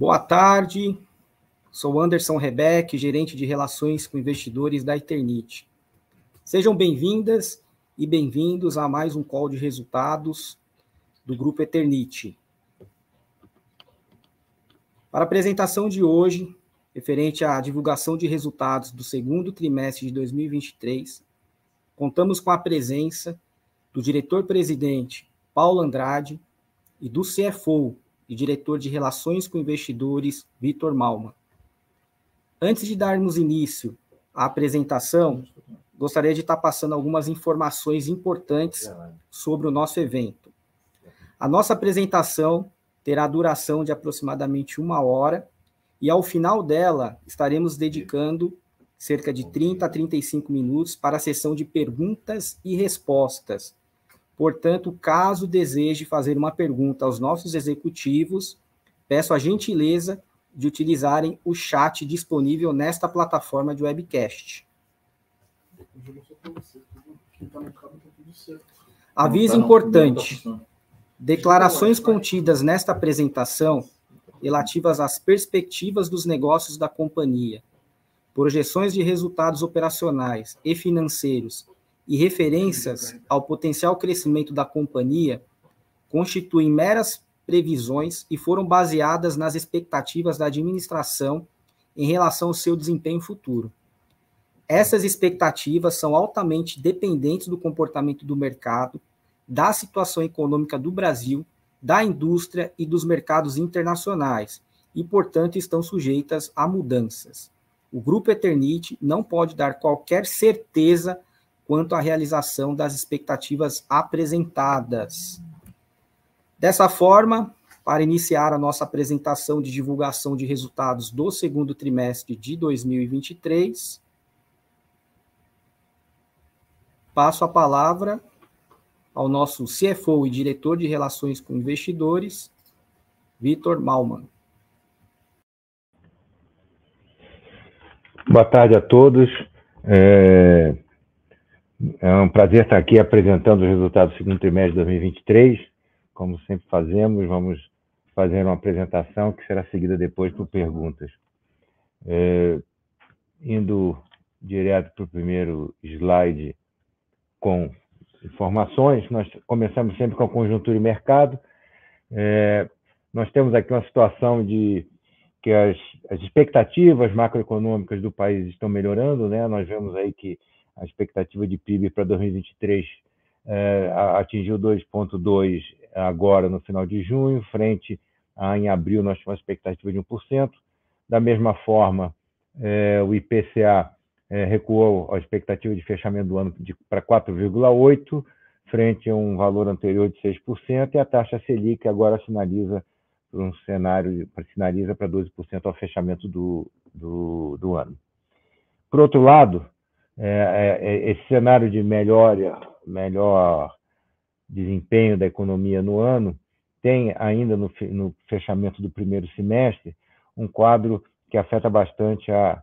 Boa tarde, sou Anderson Rebeck, gerente de Relações com Investidores da Eternit. Sejam bem-vindas e bem-vindos a mais um call de resultados do Grupo Eternit. Para a apresentação de hoje, referente à divulgação de resultados do segundo trimestre de 2023, contamos com a presença do diretor-presidente Paulo Andrade e do CFO e diretor de Relações com Investidores, Vitor Malman. Antes de darmos início à apresentação, gostaria de estar passando algumas informações importantes sobre o nosso evento. A nossa apresentação terá duração de aproximadamente 1 hora e, ao final dela, estaremos dedicando cerca de 30 a 35 minutos para a sessão de perguntas e respostas. Portanto, caso deseje fazer uma pergunta aos nossos executivos, peço a gentileza de utilizarem o chat disponível nesta plataforma de webcast. Aviso importante: declarações contidas nesta apresentação relativas às perspectivas dos negócios da companhia, projeções de resultados operacionais e financeiros e referências ao potencial crescimento da companhia constituem meras previsões e foram baseadas nas expectativas da administração em relação ao seu desempenho futuro. Essas expectativas são altamente dependentes do comportamento do mercado, da situação econômica do Brasil, da indústria e dos mercados internacionais e, portanto, estão sujeitas a mudanças. O Grupo Eternit não pode dar qualquer certeza quanto à realização das expectativas apresentadas. Dessa forma, para iniciar a nossa apresentação de divulgação de resultados do segundo trimestre de 2023, passo a palavra ao nosso CFO e diretor de Relações com Investidores, Vitor Malman. Boa tarde a todos. É um prazer estar aqui apresentando os resultados do segundo trimestre de 2023. Como sempre fazemos, vamos fazer uma apresentação que será seguida depois por perguntas. Indo direto para o primeiro slide com informações, nós começamos sempre com a conjuntura e mercado. Nós temos aqui uma situação de que as expectativas macroeconômicas do país estão melhorando, né? Nós vemos aí que a expectativa de PIB para 2023 atingiu 2,2% agora no final de junho, frente a em abril nós tínhamos uma expectativa de 1%. Da mesma forma, o IPCA recuou a expectativa de fechamento do ano para 4,8%, frente a um valor anterior de 6%, e a taxa Selic agora sinaliza para um cenário, sinaliza para 12% ao fechamento do ano. Por outro lado, esse cenário de melhor desempenho da economia no ano tem ainda no fechamento do primeiro semestre um quadro que afeta bastante a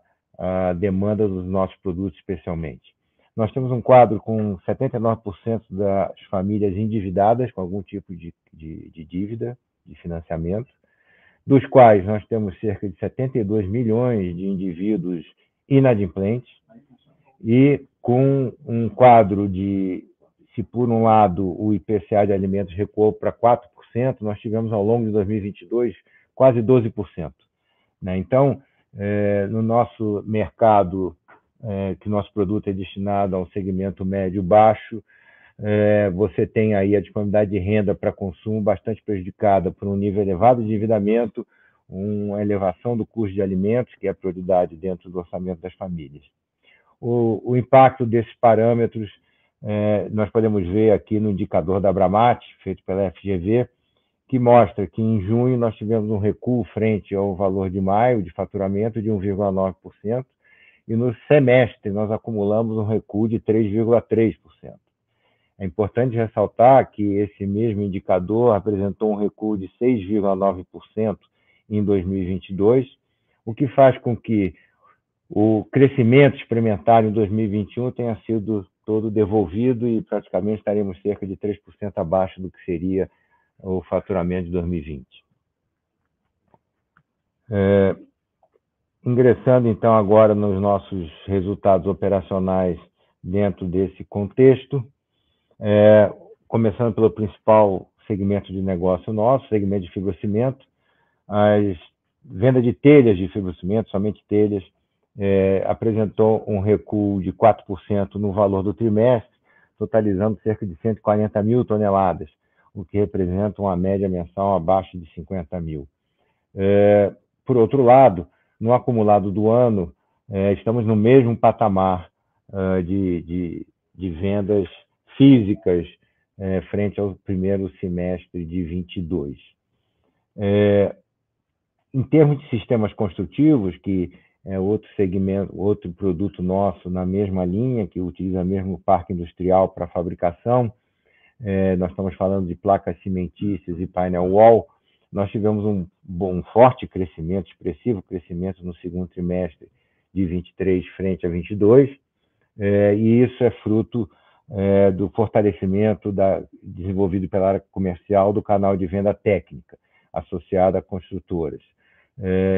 demanda dos nossos produtos, especialmente. Nós temos um quadro com 79% das famílias endividadas com algum tipo de dívida, de financiamento, dos quais nós temos cerca de 72 milhões de indivíduos inadimplentes, e com um quadro de, se por um lado o IPCA de alimentos recuou para 4%, nós tivemos ao longo de 2022 quase 12%. Né? Então, no nosso mercado, que nosso produto é destinado ao segmento médio-baixo, você tem aí a disponibilidade de renda para consumo bastante prejudicada por um nível elevado de endividamento, uma elevação do custo de alimentos, que é a prioridade dentro do orçamento das famílias. O impacto desses parâmetros nós podemos ver aqui no indicador da Abramat, feito pela FGV, que mostra que em junho nós tivemos um recuo frente ao valor de maio de faturamento de 1,9%, e no semestre nós acumulamos um recuo de 3,3%. É importante ressaltar que esse mesmo indicador apresentou um recuo de 6,9% em 2022, o que faz com que o crescimento experimentado em 2021 tenha sido todo devolvido e praticamente estaremos cerca de 3% abaixo do que seria o faturamento de 2020. Ingressando, então, agora nos nossos resultados operacionais dentro desse contexto, começando pelo principal segmento de negócio nosso, segmento de fibrocimento, as venda de telhas de fibrocimento, somente telhas, apresentou um recuo de 4% no valor do trimestre, totalizando cerca de 140 mil toneladas, o que representa uma média mensal abaixo de 50 mil. Por outro lado, no acumulado do ano, estamos no mesmo patamar de vendas físicas frente ao primeiro semestre de 22. Em termos de sistemas construtivos, que é outro segmento, outro produto nosso na mesma linha, que utiliza o mesmo parque industrial para fabricação, nós estamos falando de placas cimentícias e painel wall. Nós tivemos um forte crescimento, expressivo crescimento no segundo trimestre de 23 frente a 22, e isso é fruto do fortalecimento desenvolvido pela área comercial do canal de venda técnica, associado a construtoras.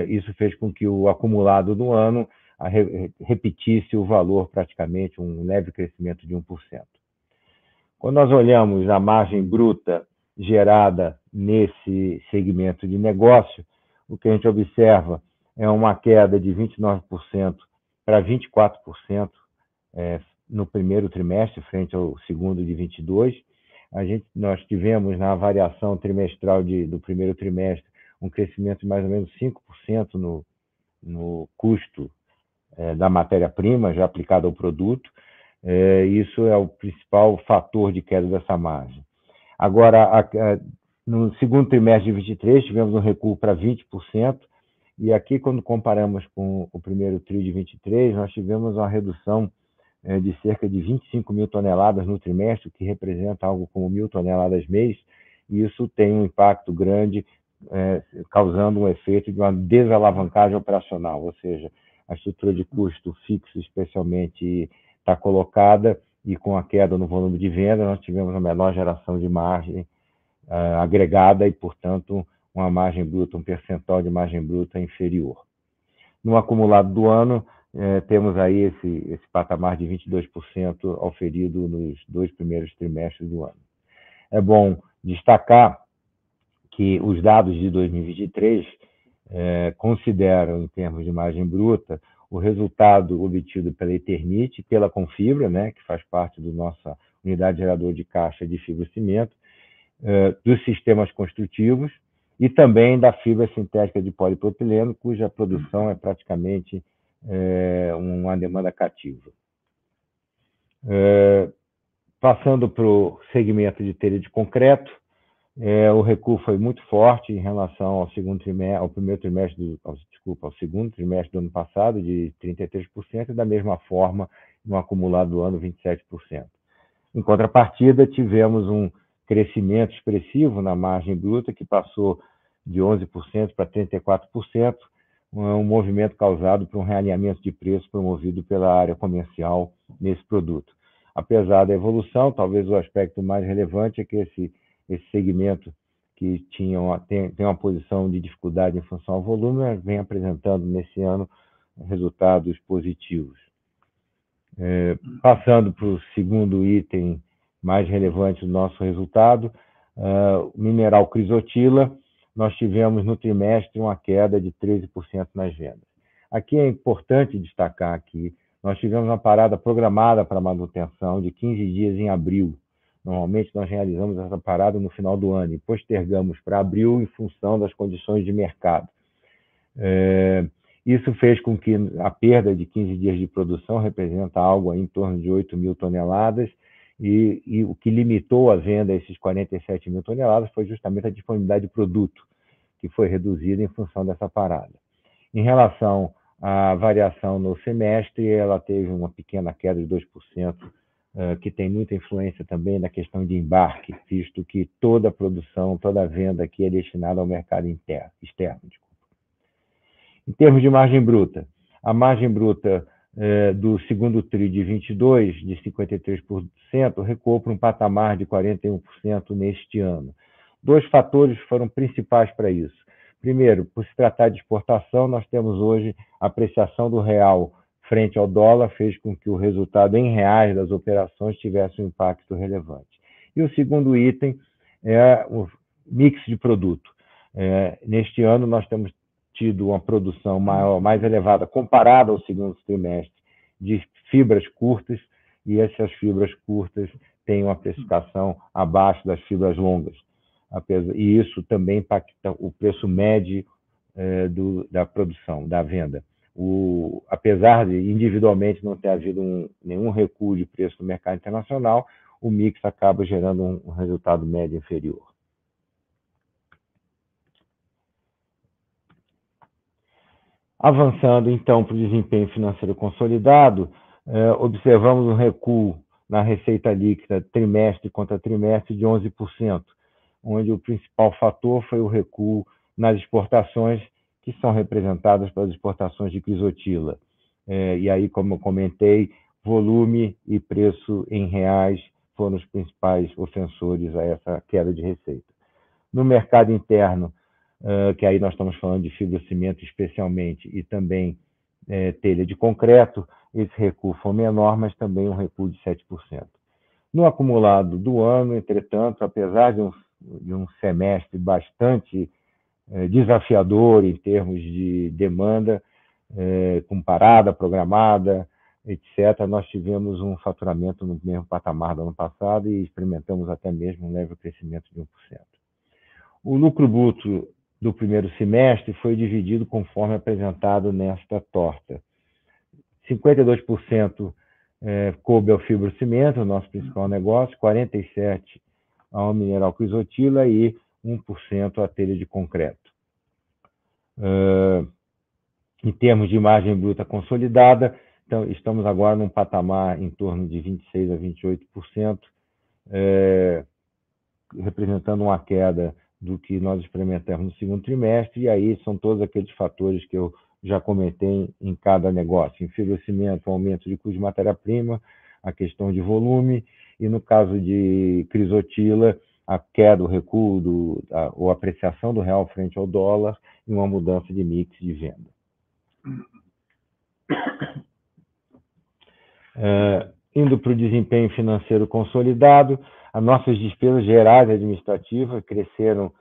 Isso fez com que o acumulado do ano repetisse o valor praticamente, um leve crescimento de 1%. Quando nós olhamos a margem bruta gerada nesse segmento de negócio, o que a gente observa é uma queda de 29% para 24% no primeiro trimestre, frente ao segundo de 22. Nós tivemos na variação trimestral do primeiro trimestre um crescimento de mais ou menos 5% no custo da matéria-prima já aplicada ao produto. Isso é o principal fator de queda dessa margem. Agora, no segundo trimestre de 23, tivemos um recuo para 20%, e aqui, quando comparamos com o primeiro tri de 23, nós tivemos uma redução de cerca de 25 mil toneladas no trimestre, o que representa algo como 1.000 toneladas mês, e isso tem um impacto grande, causando um efeito de uma desalavancagem operacional, ou seja, a estrutura de custo fixo, especialmente, está colocada, e com a queda no volume de venda, nós tivemos uma menor geração de margem agregada e, portanto, uma margem bruta, um percentual de margem bruta inferior. No acumulado do ano, temos aí esse patamar de 22% auferido nos 2 primeiros trimestres do ano. É bom destacar que os dados de 2023 consideram, em termos de margem bruta, o resultado obtido pela Eternit, pela Confibra, que faz parte da nossa unidade geradora de caixa de fibrocimento, dos sistemas construtivos e também da fibra sintética de polipropileno, cuja produção é praticamente uma demanda cativa. Passando para o segmento de telha de concreto, o recuo foi muito forte em relação ao segundo trimestre do ano passado, de 33%, e da mesma forma, no acumulado do ano, 27%. Em contrapartida, tivemos um crescimento expressivo na margem bruta, que passou de 11% para 34%, um movimento causado por um realinhamento de preço promovido pela área comercial nesse produto. Apesar da evolução, talvez o aspecto mais relevante é que esse segmento, que tem uma posição de dificuldade em função ao volume, vem apresentando nesse ano resultados positivos. Passando para o segundo item mais relevante do nosso resultado, o mineral crisotila, nós tivemos no trimestre uma queda de 13% nas vendas. Aqui é importante destacar que nós tivemos uma parada programada para manutenção de 15 dias em abril. Normalmente nós realizamos essa parada no final do ano e postergamos para abril em função das condições de mercado. Isso fez com que a perda de 15 dias de produção representa algo em torno de 8 mil toneladas, e o que limitou a venda a esses 47 mil toneladas foi justamente a disponibilidade de produto, que foi reduzida em função dessa parada. Em relação à variação no semestre, ela teve uma pequena queda de 2%, que tem muita influência também na questão de embarque, visto que toda a produção, toda a venda aqui é destinada ao mercado externo. Em termos de margem bruta, a margem bruta do segundo tri de 22, de 53%, recuou para um patamar de 41% neste ano. 2 fatores foram principais para isso. Primeiro, por se tratar de exportação, nós temos hoje a apreciação do real frente ao dólar, fez com que o resultado em reais das operações tivesse um impacto relevante. E o segundo item é o mix de produto. Neste ano, nós temos tido uma produção maior, mais elevada, comparada ao segundo trimestre, de fibras curtas, e essas fibras curtas têm uma precificação abaixo das fibras longas. E isso também impacta o preço médio da produção, da venda. Apesar de individualmente não ter havido nenhum recuo de preço no mercado internacional, o mix acaba gerando um resultado médio inferior. Avançando, então, para o desempenho financeiro consolidado, observamos um recuo na receita líquida trimestre contra trimestre de 11%, onde o principal fator foi o recuo nas exportações, que são representadas pelas exportações de crisotila. E aí, como eu comentei, volume e preço em reais foram os principais ofensores a essa queda de receita. No mercado interno, que aí nós estamos falando de fibrocimento especialmente, e também telha de concreto, esse recuo foi menor, mas também um recuo de 7%. No acumulado do ano, entretanto, apesar de um semestre bastante desafiador em termos de demanda, com parada programada, etc., nós tivemos um faturamento no mesmo patamar do ano passado e experimentamos até mesmo um leve crescimento de 1%. O lucro bruto do primeiro semestre foi dividido conforme apresentado nesta torta. 52% coube ao fibrocimento, o nosso principal negócio, 47% ao mineral crisotila e 1% à telha de concreto. Em termos de margem bruta consolidada, então, estamos agora num patamar em torno de 26% a 28%, representando uma queda do que nós experimentamos no segundo trimestre, e aí são todos aqueles fatores que eu já comentei em cada negócio. Em fibrocimento, o aumento de custo de matéria-prima, a questão de volume, e no caso de crisotila, a queda, o recuo, ou apreciação do real frente ao dólar e uma mudança de mix de venda. Indo para o desempenho financeiro consolidado, as nossas despesas gerais administrativas cresceram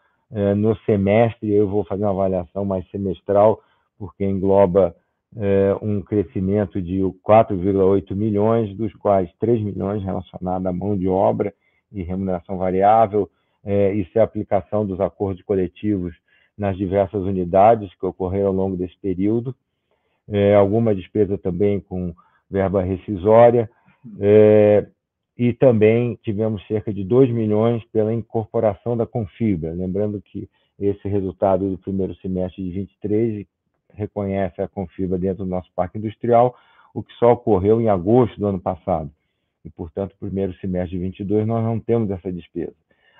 no semestre. Eu vou fazer uma avaliação mais semestral, porque engloba um crescimento de 4,8 milhões, dos quais 3 milhões relacionados à mão de obra e remuneração variável. Isso é a aplicação dos acordos coletivos nas diversas unidades que ocorreram ao longo desse período. Alguma despesa também com verba rescisória, e também tivemos cerca de 2 milhões pela incorporação da Confibra. Lembrando que esse resultado do primeiro semestre de 23 reconhece a Confibra dentro do nosso parque industrial, o que só ocorreu em agosto do ano passado. E, portanto, no primeiro semestre de 22 nós não temos essa despesa.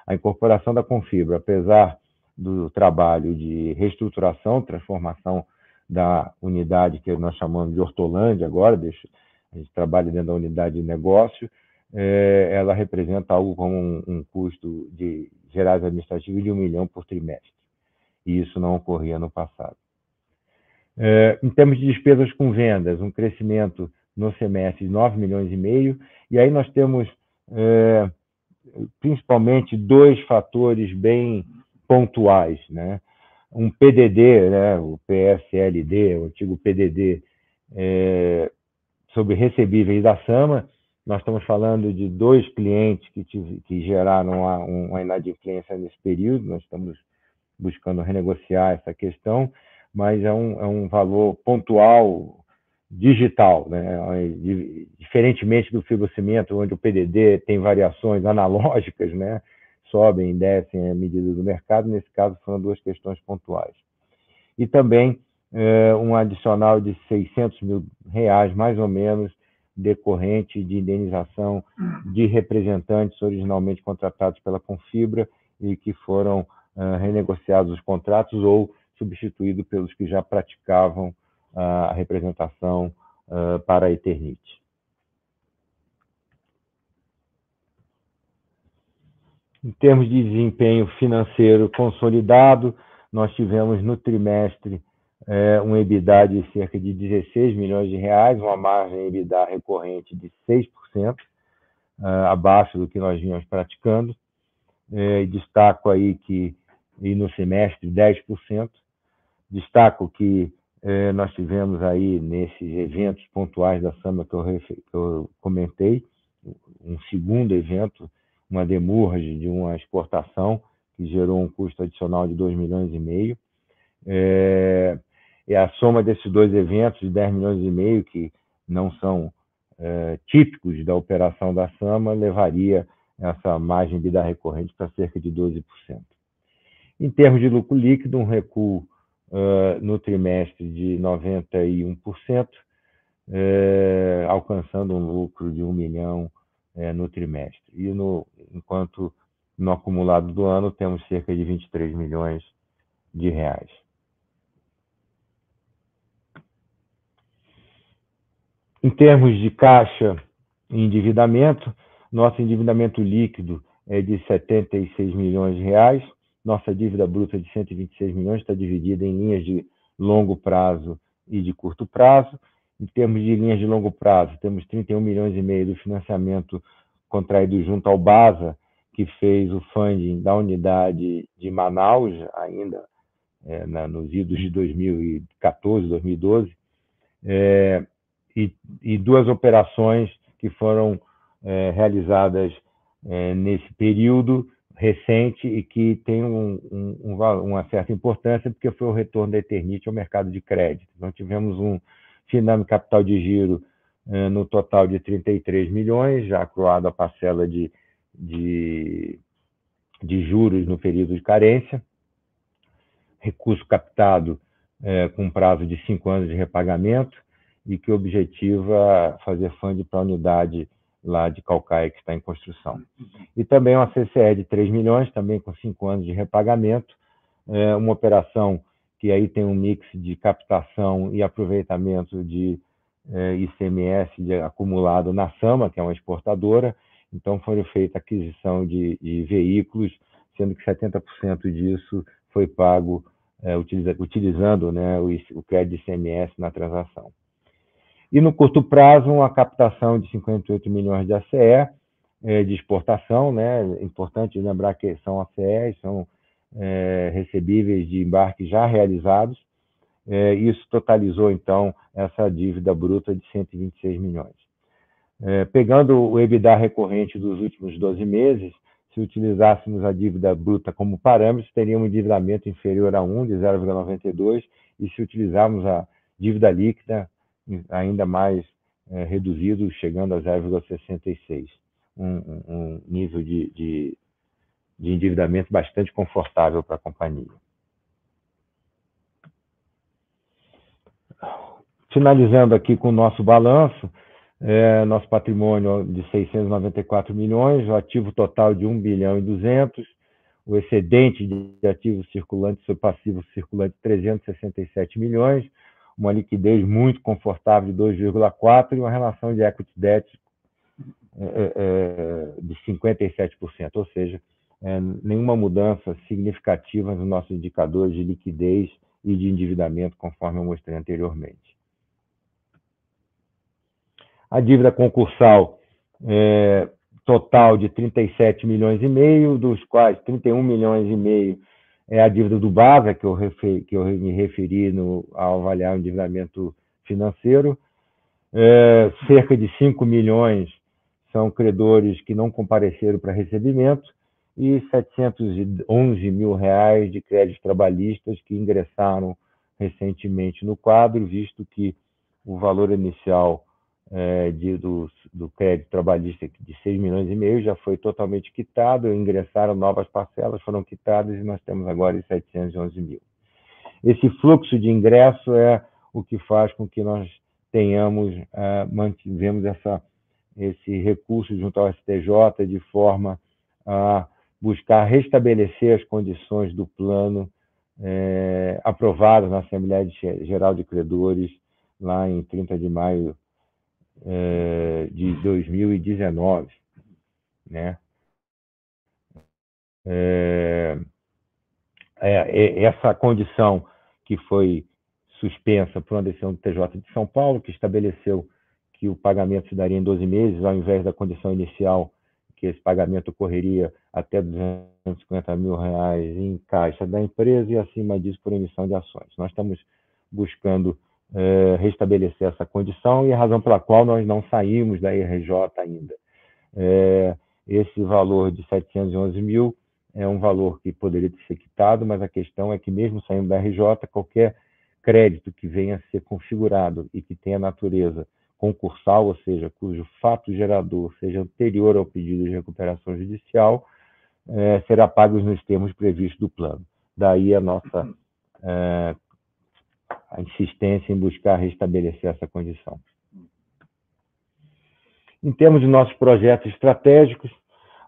A incorporação da Confibra, apesar do trabalho de reestruturação, transformação da unidade que nós chamamos de Hortolândia agora, a gente trabalha dentro da unidade de negócio, ela representa algo como um custo de gerais administrativos de 1 milhão por trimestre. E isso não ocorria no passado. Em termos de despesas com vendas, um crescimento no semestre de 9 milhões e meio, e aí nós temos principalmente dois fatores bem pontuais, né? Um PDD, né, o PSLD, o antigo PDD, sobre recebíveis da SAMA. Nós estamos falando de 2 clientes que geraram uma inadimplência nesse período. Nós estamos buscando renegociar essa questão, mas é um valor pontual digital, né? Diferentemente do fibrocimento, onde o PDD tem variações analógicas, né? Sobem e descem à medida do mercado. Nesse caso, foram 2 questões pontuais. E também um adicional de R$600 mil, mais ou menos, decorrente de indenização de representantes originalmente contratados pela Confibra e que foram renegociados os contratos ou substituídos pelos que já praticavam a representação para a Eternit. Em termos de desempenho financeiro consolidado, nós tivemos no trimestre um EBITDA de cerca de 16 milhões de reais, uma margem EBITDA recorrente de 6%, abaixo do que nós vínhamos praticando. Destaco aí que, e no semestre, 10%. Destaco que nós tivemos aí, nesses eventos pontuais da SAMA que eu comentei, um segundo evento, uma demurrage de uma exportação, que gerou um custo adicional de 2,5 milhões. E a soma desses dois eventos, de 10,5 milhões, que não são típicos da operação da SAMA, levaria essa margem EBITDA recorrente para cerca de 12%. Em termos de lucro líquido, um recuo no trimestre de 91%, alcançando um lucro de 1 milhão no trimestre. E enquanto no acumulado do ano temos cerca de 23 milhões de reais. Em termos de caixa e endividamento, nosso endividamento líquido é de 76 milhões de reais, nossa dívida bruta de 126 milhões está dividida em linhas de longo prazo e de curto prazo. Em termos de linhas de longo prazo, temos 31 milhões e meio do financiamento contraído junto ao BASA, que fez o funding da unidade de Manaus, ainda nos idos de 2014, 2012, e duas operações que foram realizadas nesse período recente e que tem uma certa importância, porque foi o retorno da Eternit ao mercado de crédito. Então, tivemos um final de capital de giro no total de 33 milhões, já acruado a parcela de juros no período de carência, recurso captado com prazo de 5 anos de repagamento e que objetiva fazer funding para a unidade lá de Caucaia, que está em construção. E também uma CCE de 3 milhões, também com 5 anos de repagamento, uma operação que aí tem um mix de captação e aproveitamento de ICMS acumulado na SAMA, que é uma exportadora. Então, foi feita aquisição de veículos, sendo que 70% disso foi pago utilizando o crédito de ICMS na transação. E no curto prazo, uma captação de 58 milhões de ACE, de exportação, né? É importante lembrar que são ACEs, são recebíveis de embarques já realizados. Isso totalizou, então, essa dívida bruta de 126 milhões. Pegando o EBITDA recorrente dos últimos 12 meses, se utilizássemos a dívida bruta como parâmetro, teríamos um endividamento inferior a 1, de 0,92, e se utilizarmos a dívida líquida, ainda mais reduzido, chegando a 0,66, um nível de endividamento bastante confortável para a companhia. Finalizando aqui com o nosso balanço, nosso patrimônio de 694 milhões, o ativo total de 1 bilhão e 200, o excedente de ativos circulantes sobre passivo circulante 367 milhões, uma liquidez muito confortável de 2,4 e uma relação de equity debt de 57%, ou seja, nenhuma mudança significativa nos nossos indicadores de liquidez e de endividamento, conforme eu mostrei anteriormente. A dívida concursal total de 37 milhões e meio, dos quais 31 milhões e meio é a dívida do BASA, que eu me referi ao avaliar o endividamento financeiro. Cerca de 5 milhões são credores que não compareceram para recebimento e 711 mil reais de créditos trabalhistas que ingressaram recentemente no quadro, visto que o valor inicial do crédito trabalhista de 6 milhões e meio já foi totalmente quitado, ingressaram novas parcelas, foram quitadas e nós temos agora 711 mil. Esse fluxo de ingresso é o que faz com que nós mantivemos esse recurso junto ao STJ de forma a buscar restabelecer as condições do plano aprovado na Assembleia Geral de Credores lá em 30 de maio de 2019, né? essa condição que foi suspensa por uma decisão do TJ de São Paulo, que estabeleceu que o pagamento se daria em 12 meses, ao invés da condição inicial, que esse pagamento ocorreria até R$250 mil em caixa da empresa e, acima disso, por emissão de ações. Nós estamos buscando restabelecer essa condição e a razão pela qual nós não saímos da RJ ainda. Esse valor de 711 mil é um valor que poderia ser quitado, mas a questão é que, mesmo saindo da RJ, qualquer crédito que venha a ser configurado e que tenha natureza concursal, ou seja, cujo fato gerador seja anterior ao pedido de recuperação judicial, será pago nos termos previstos do plano. Daí a nossa a insistência em buscar restabelecer essa condição. Em termos de nossos projetos estratégicos,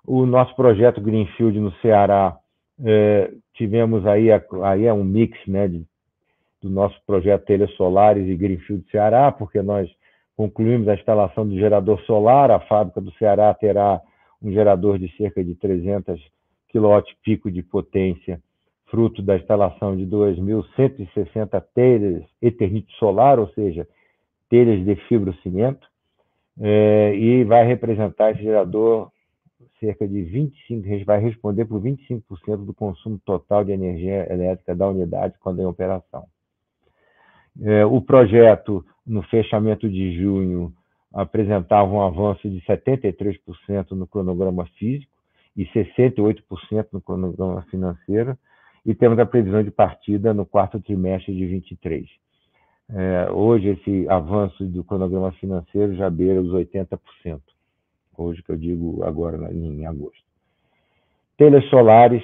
o nosso projeto Greenfield no Ceará, tivemos aí é um mix, né, do nosso projeto Telhas Solares e Greenfield Ceará, porque nós concluímos a instalação do gerador solar. A fábrica do Ceará terá um gerador de cerca de 300 kW de potência, fruto da instalação de 2.160 telhas Eternit solar, ou seja, telhas de fibrocimento, e vai representar esse gerador cerca de 25%, vai responder por 25% do consumo total de energia elétrica da unidade quando em operação. O projeto, no fechamento de junho, apresentava um avanço de 73% no cronograma físico e 68% no cronograma financeiro, e temos a previsão de partida no quarto trimestre de 23. Hoje, esse avanço do cronograma financeiro já beira os 80%, hoje que eu digo agora, em agosto. Telhas solares,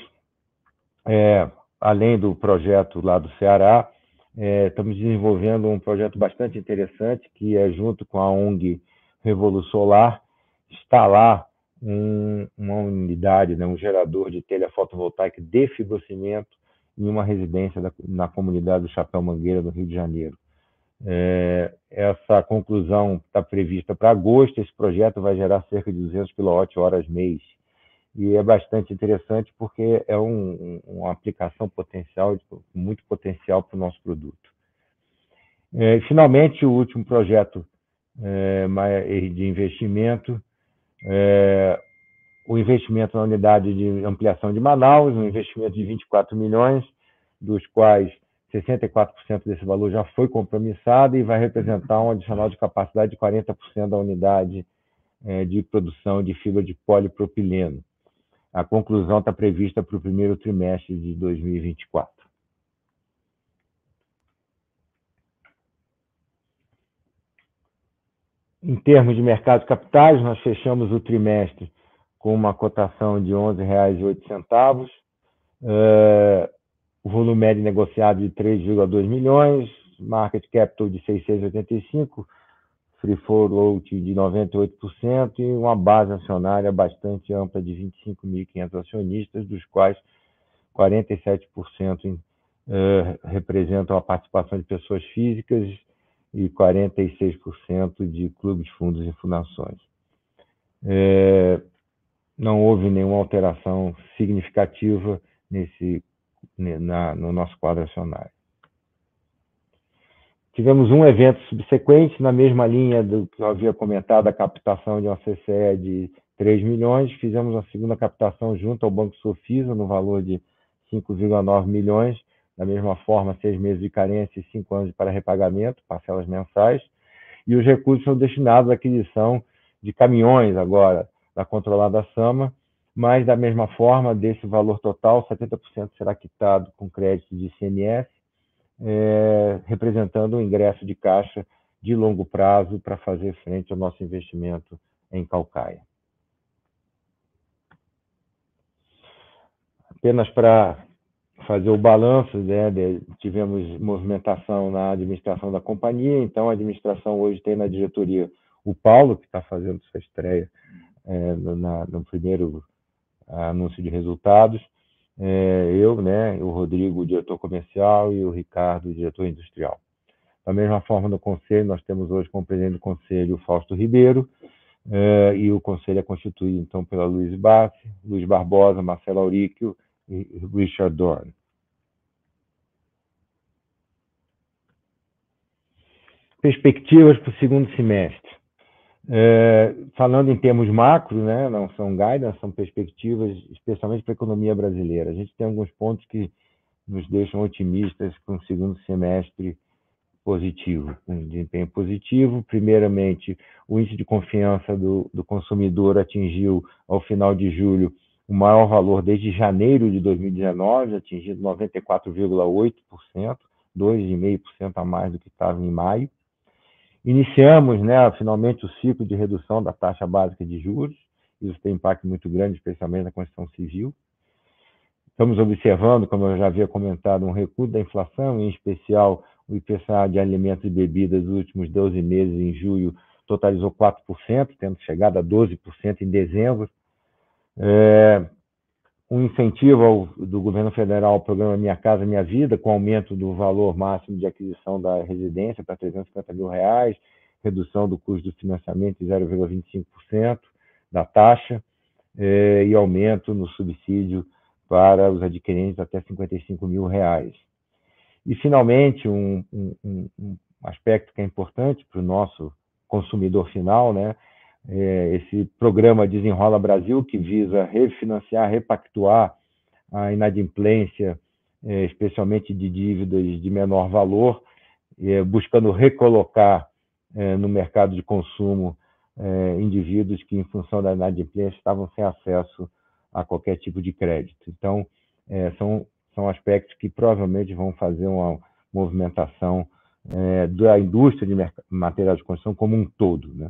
além do projeto lá do Ceará, estamos desenvolvendo um projeto bastante interessante, que é, junto com a ONG Revolução Solar, instalar uma unidade, né, um gerador de telha fotovoltaica de fibrocimento em uma residência na comunidade do Chapéu Mangueira, no Rio de Janeiro. Essa conclusão está prevista para agosto. Esse projeto vai gerar cerca de 200 kWh mês. E é bastante interessante porque é uma aplicação potencial, muito potencial para o nosso produto. Finalmente, o último projeto de investimento, o investimento na unidade de ampliação de Manaus, um investimento de 24 milhões, dos quais 64% desse valor já foi compromissado e vai representar um adicional de capacidade de 40% da unidade de produção de fibra de polipropileno. A conclusão está prevista para o primeiro trimestre de 2024. Em termos de mercado de capitais, nós fechamos o trimestre com uma cotação de R$ 11,08, o volume médio negociado de 3,2 milhões, market capital de 685, free float de 98% e uma base acionária bastante ampla de 25.500 acionistas, dos quais 47% representam a participação de pessoas físicas e 46% de clubes, fundos e fundações. Não houve nenhuma alteração significativa no nosso quadro acionário. Tivemos um evento subsequente, na mesma linha do que eu havia comentado, a captação de uma CCE de 3 milhões. Fizemos uma segunda captação junto ao Banco Sofisa, no valor de 5,9 milhões. Da mesma forma, 6 meses de carência e 5 anos para repagamento, parcelas mensais. E os recursos são destinados à aquisição de caminhões agora da controlada Sama, mas, da mesma forma, desse valor total, 70% será quitado com crédito de ICMS, representando um ingresso de caixa de longo prazo para fazer frente ao nosso investimento em Caucaia. Apenas para fazer o balanço, né, tivemos movimentação na administração da companhia. Então, a administração hoje tem na diretoria o Paulo, que está fazendo sua estreia no primeiro anúncio de resultados, eu, né, o Rodrigo, o diretor comercial, e o Ricardo, o diretor industrial. Da mesma forma, no conselho, nós temos hoje como presidente do conselho o Fausto Ribeiro, e o conselho é constituído, então, pela Luiz Bassi, Luiz Barbosa, Marcelo Auríquio e Richard Dorn. perspectivas para o segundo semestre. Falando em termos macro, né, não são guidance, são perspectivas, especialmente para a economia brasileira. A gente tem alguns pontos que nos deixam otimistas com o segundo semestre positivo, com desempenho positivo. Primeiramente, o índice de confiança do consumidor atingiu, ao final de julho, o maior valor desde janeiro de 2019, atingindo 94,8%, 2,5% a mais do que estava em maio. Iniciamos, né, finalmente, o ciclo de redução da taxa básica de juros. Isso tem impacto muito grande, especialmente na construção civil. Estamos observando, como eu já havia comentado, um recuo da inflação, em especial o IPCA de alimentos e bebidas dos últimos 12 meses, em julho, totalizou 4%, tendo chegado a 12% em dezembro. Um incentivo do governo federal ao programa Minha Casa Minha Vida, com aumento do valor máximo de aquisição da residência para R$350 mil, redução do custo do financiamento em 0,25% da taxa e aumento no subsídio para os adquirentes até R$55 mil. E, finalmente, um aspecto que é importante para o nosso consumidor final, né? Esse programa Desenrola Brasil, que visa refinanciar, repactuar a inadimplência, especialmente de dívidas de menor valor, buscando recolocar no mercado de consumo indivíduos que, em função da inadimplência, estavam sem acesso a qualquer tipo de crédito. Então, são aspectos que provavelmente vão fazer uma movimentação da indústria de material de construção como um todo, né?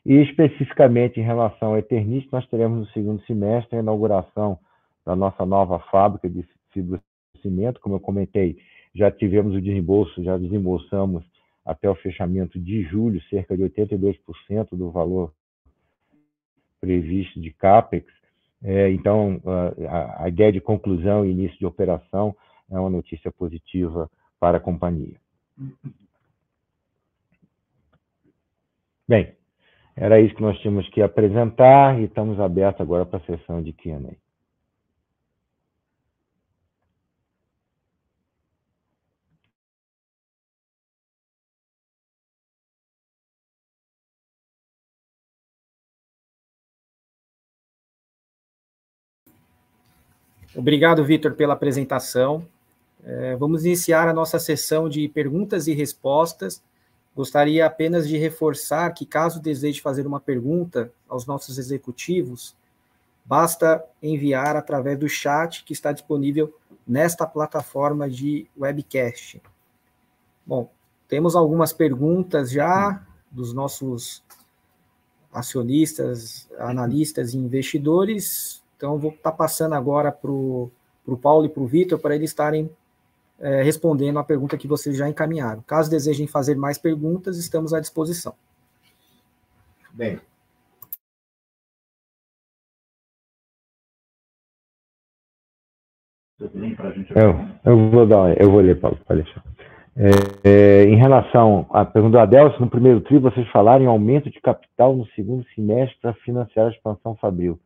E, especificamente, em relação ao Eternit, nós teremos no segundo semestre a inauguração da nossa nova fábrica de fibrocimento. Como eu comentei, já tivemos o desembolso, já desembolsamos até o fechamento de julho cerca de 82% do valor previsto de CAPEX. Então, a ideia de conclusão e início de operação é uma notícia positiva para a companhia. Bem, era isso que nós tínhamos que apresentar e estamos abertos agora para a sessão de Q&A. Obrigado, Vitor, pela apresentação. Vamos iniciar a nossa sessão de perguntas e respostas. Gostaria apenas de reforçar que, caso deseje fazer uma pergunta aos nossos executivos, basta enviar através do chat que está disponível nesta plataforma de webcast. Bom, temos algumas perguntas já dos nossos acionistas, analistas e investidores. Então, vou estar passando agora para o Paulo e para o Vitor, para eles estarem respondendo a pergunta que vocês já encaminharam. Caso desejem fazer mais perguntas, estamos à disposição. Bem. Eu vou ler, Paulo, pode deixar. Em relação à pergunta do Adelson, no primeiro tri, vocês falaram em aumento de capital no segundo semestre para financiar a expansão fabril.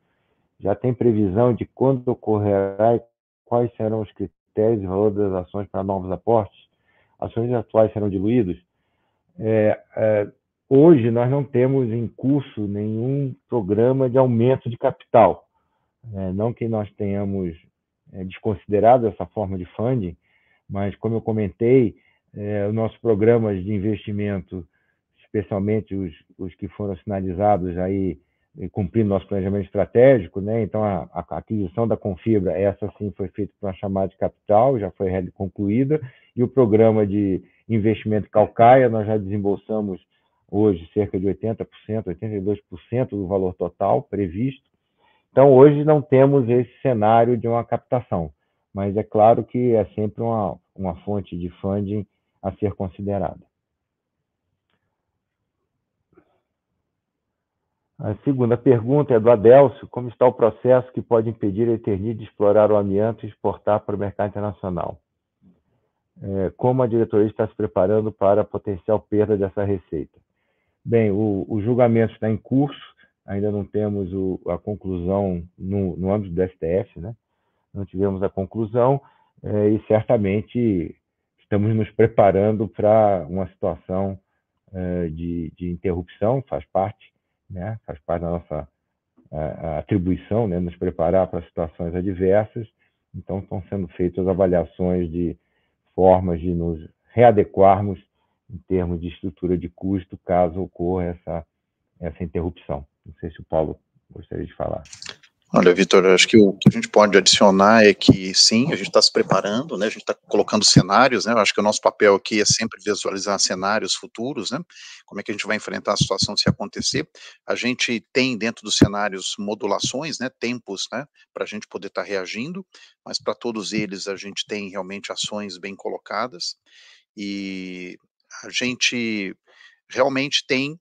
Já tem previsão de quando ocorrerá e quais serão os critérios e valor das ações para novos aportes? Ações atuais serão diluídos? Hoje, nós não temos em curso nenhum programa de aumento de capital. Não que nós tenhamos desconsiderado essa forma de funding, mas, como eu comentei, os nossos programas de investimento, especialmente os que foram sinalizados aí, cumprindo nosso planejamento estratégico, né? Então, a aquisição da Confibra, essa sim foi feita por uma chamada de capital, já foi concluída, e o programa de investimento Calcaia, nós já desembolsamos hoje cerca de 80%, 82% do valor total previsto. Então, hoje não temos esse cenário de uma captação, mas é claro que é sempre uma fonte de funding a ser considerada. A segunda pergunta é do Adelcio: como está o processo que pode impedir a Eternit de explorar o amianto e exportar para o mercado internacional? Como a diretoria está se preparando para a potencial perda dessa receita? Bem, o julgamento está em curso, ainda não temos a conclusão no âmbito do STF, né? Não tivemos a conclusão e certamente estamos nos preparando para uma situação de interrupção, faz parte, né? Faz parte da nossa atribuição, né? Nos preparar para situações adversas. Então, estão sendo feitas avaliações de formas de nos readequarmos em termos de estrutura de custo, caso ocorra essa interrupção. Não sei se o Paulo gostaria de falar. Olha, Vitor, acho que o que a gente pode adicionar é que, sim, a gente está se preparando, né, a gente está colocando cenários, né, eu acho que o nosso papel aqui é sempre visualizar cenários futuros, né, como é que a gente vai enfrentar a situação se acontecer. A gente tem dentro dos cenários modulações, né, tempos, né, para a gente poder estar reagindo, mas para todos eles a gente tem realmente ações bem colocadas, e a gente realmente tem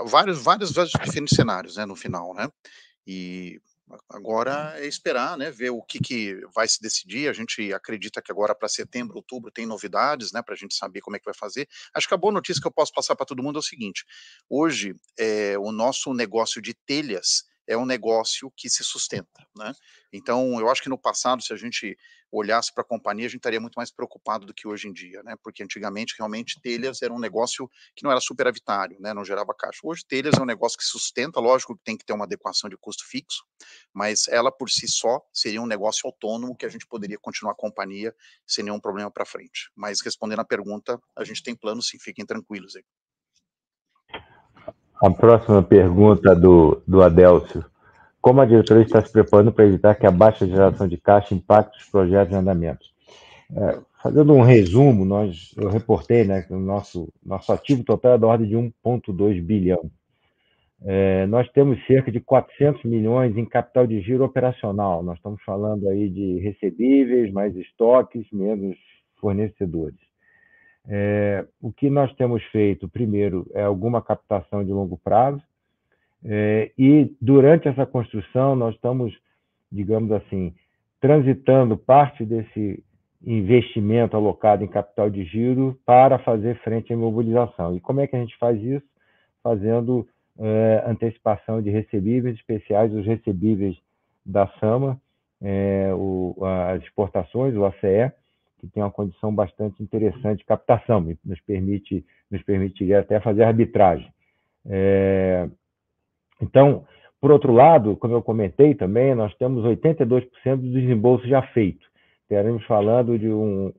vários diferentes cenários, né, no final, né, e agora é esperar, né, ver o que vai se decidir. A gente acredita que agora para setembro, outubro tem novidades, né, para a gente saber como é que vai fazer. Acho que a boa notícia que eu posso passar para todo mundo é o seguinte: hoje o nosso negócio de telhas é um negócio que se sustenta, né? Então, eu acho que no passado, se a gente olhasse para a companhia, a gente estaria muito mais preocupado do que hoje em dia, né? Porque antigamente, realmente, telhas era um negócio que não era superavitário, né? Não gerava caixa. Hoje, telhas é um negócio que sustenta, lógico que tem que ter uma adequação de custo fixo, mas ela por si só seria um negócio autônomo que a gente poderia continuar a companhia sem nenhum problema para frente. Mas respondendo a pergunta, a gente tem planos, sim, fiquem tranquilos aí. A próxima pergunta do Adélcio. Como a diretoria está se preparando para evitar que a baixa geração de caixa impacte os projetos em andamento? Fazendo um resumo, eu reportei, né, que o nosso ativo total é da ordem de 1,2 bilhão. Nós temos cerca de 400 milhões em capital de giro operacional. Nós estamos falando aí de recebíveis, mais estoques, menos fornecedores. O que nós temos feito, primeiro, é alguma captação de longo prazo, e durante essa construção nós estamos, digamos assim, transitando parte desse investimento alocado em capital de giro para fazer frente à imobilização. E como é que a gente faz isso? Fazendo antecipação de recebíveis especiais, os recebíveis da SAMA, as exportações, o ACE, que tem uma condição bastante interessante de captação, nos permitiria até fazer arbitragem. Então, por outro lado, como eu comentei também, nós temos 82% do desembolso já feito. Estaremos falando de um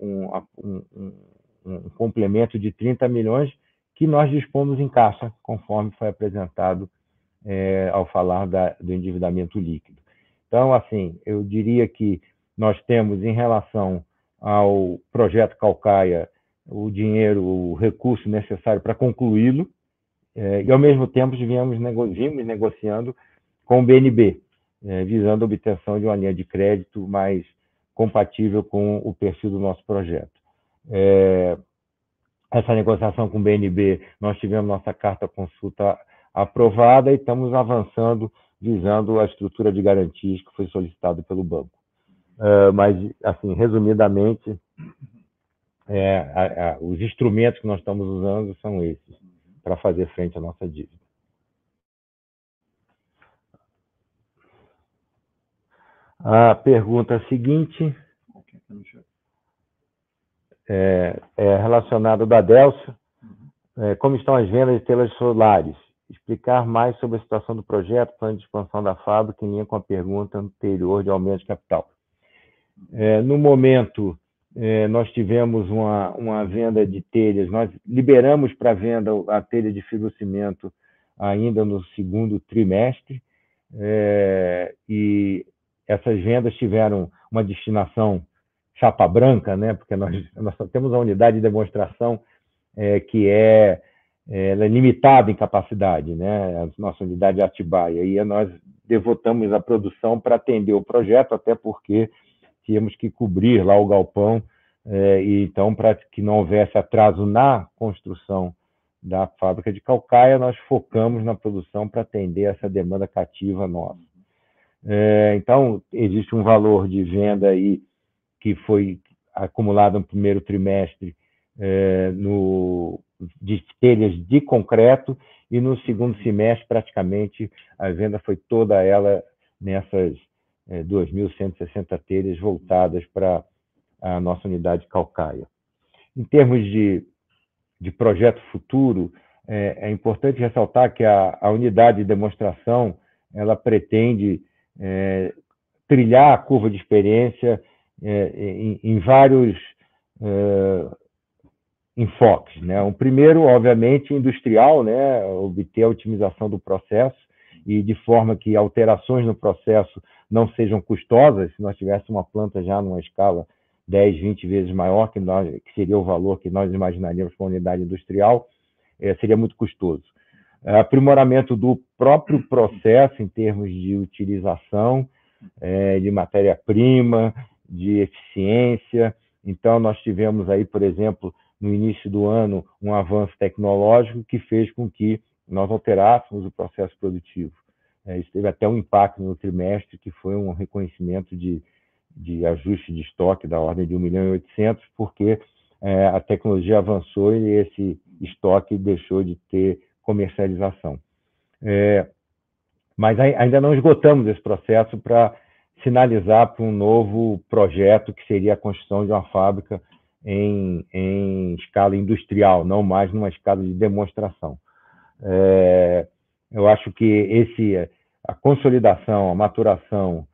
complemento de 30 milhões que nós dispomos em caixa, conforme foi apresentado ao falar do endividamento líquido. Então, assim, eu diria que nós temos, em relação ao projeto Caucaia, o dinheiro, o recurso necessário para concluí-lo, e, ao mesmo tempo, vimos negociando com o BNB, visando a obtenção de uma linha de crédito mais compatível com o perfil do nosso projeto. Essa negociação com o BNB, nós tivemos nossa carta consulta aprovada e estamos avançando, visando a estrutura de garantias que foi solicitada pelo banco. Mas, assim, resumidamente, os instrumentos que nós estamos usando são esses, para fazer frente à nossa dívida. A pergunta seguinte é relacionada ao Adélcio. Como estão as vendas de telhas solares? Explicar mais sobre a situação do projeto, plano de expansão da fábrica, em linha com a pergunta anterior de aumento de capital. No momento, nós tivemos uma venda de telhas, nós liberamos para venda a telha de fibrocimento ainda no segundo trimestre, e essas vendas tiveram uma destinação chapa branca, né? Porque nós só temos a unidade de demonstração que ela é limitada em capacidade, né? A nossa unidade de Atibaia, e nós devotamos a produção para atender o projeto, até porque tínhamos que cobrir lá o galpão, e então, para que não houvesse atraso na construção da fábrica de Caucaia, nós focamos na produção para atender essa demanda cativa nossa. Então, existe um valor de venda aí que foi acumulado no primeiro trimestre de telhas de concreto, e no segundo semestre, praticamente, a venda foi toda ela nessas 2.160 telhas voltadas para a nossa unidade Caucaia. Em termos de de projeto futuro, é importante ressaltar que a unidade de demonstração ela pretende trilhar a curva de experiência em vários enfoques, né? O primeiro, obviamente, industrial, né? Obter a otimização do processo e de forma que alterações no processo não sejam custosas. Se nós tivéssemos uma planta já numa escala 10, 20 vezes maior, que seria o valor que nós imaginaríamos para uma unidade industrial, seria muito custoso. Aprimoramento do próprio processo em termos de utilização de matéria-prima, de eficiência. Então, nós tivemos aí, por exemplo, no início do ano, um avanço tecnológico que fez com que nós alterássemos o processo produtivo. Isso teve até um impacto no trimestre, que foi um reconhecimento de ajuste de estoque da ordem de 1.800.000, porque a tecnologia avançou e esse estoque deixou de ter comercialização. Mas ainda não esgotamos esse processo para sinalizar para um novo projeto, que seria a construção de uma fábrica em escala industrial, não mais numa escala de demonstração. Eu acho que a consolidação, a maturação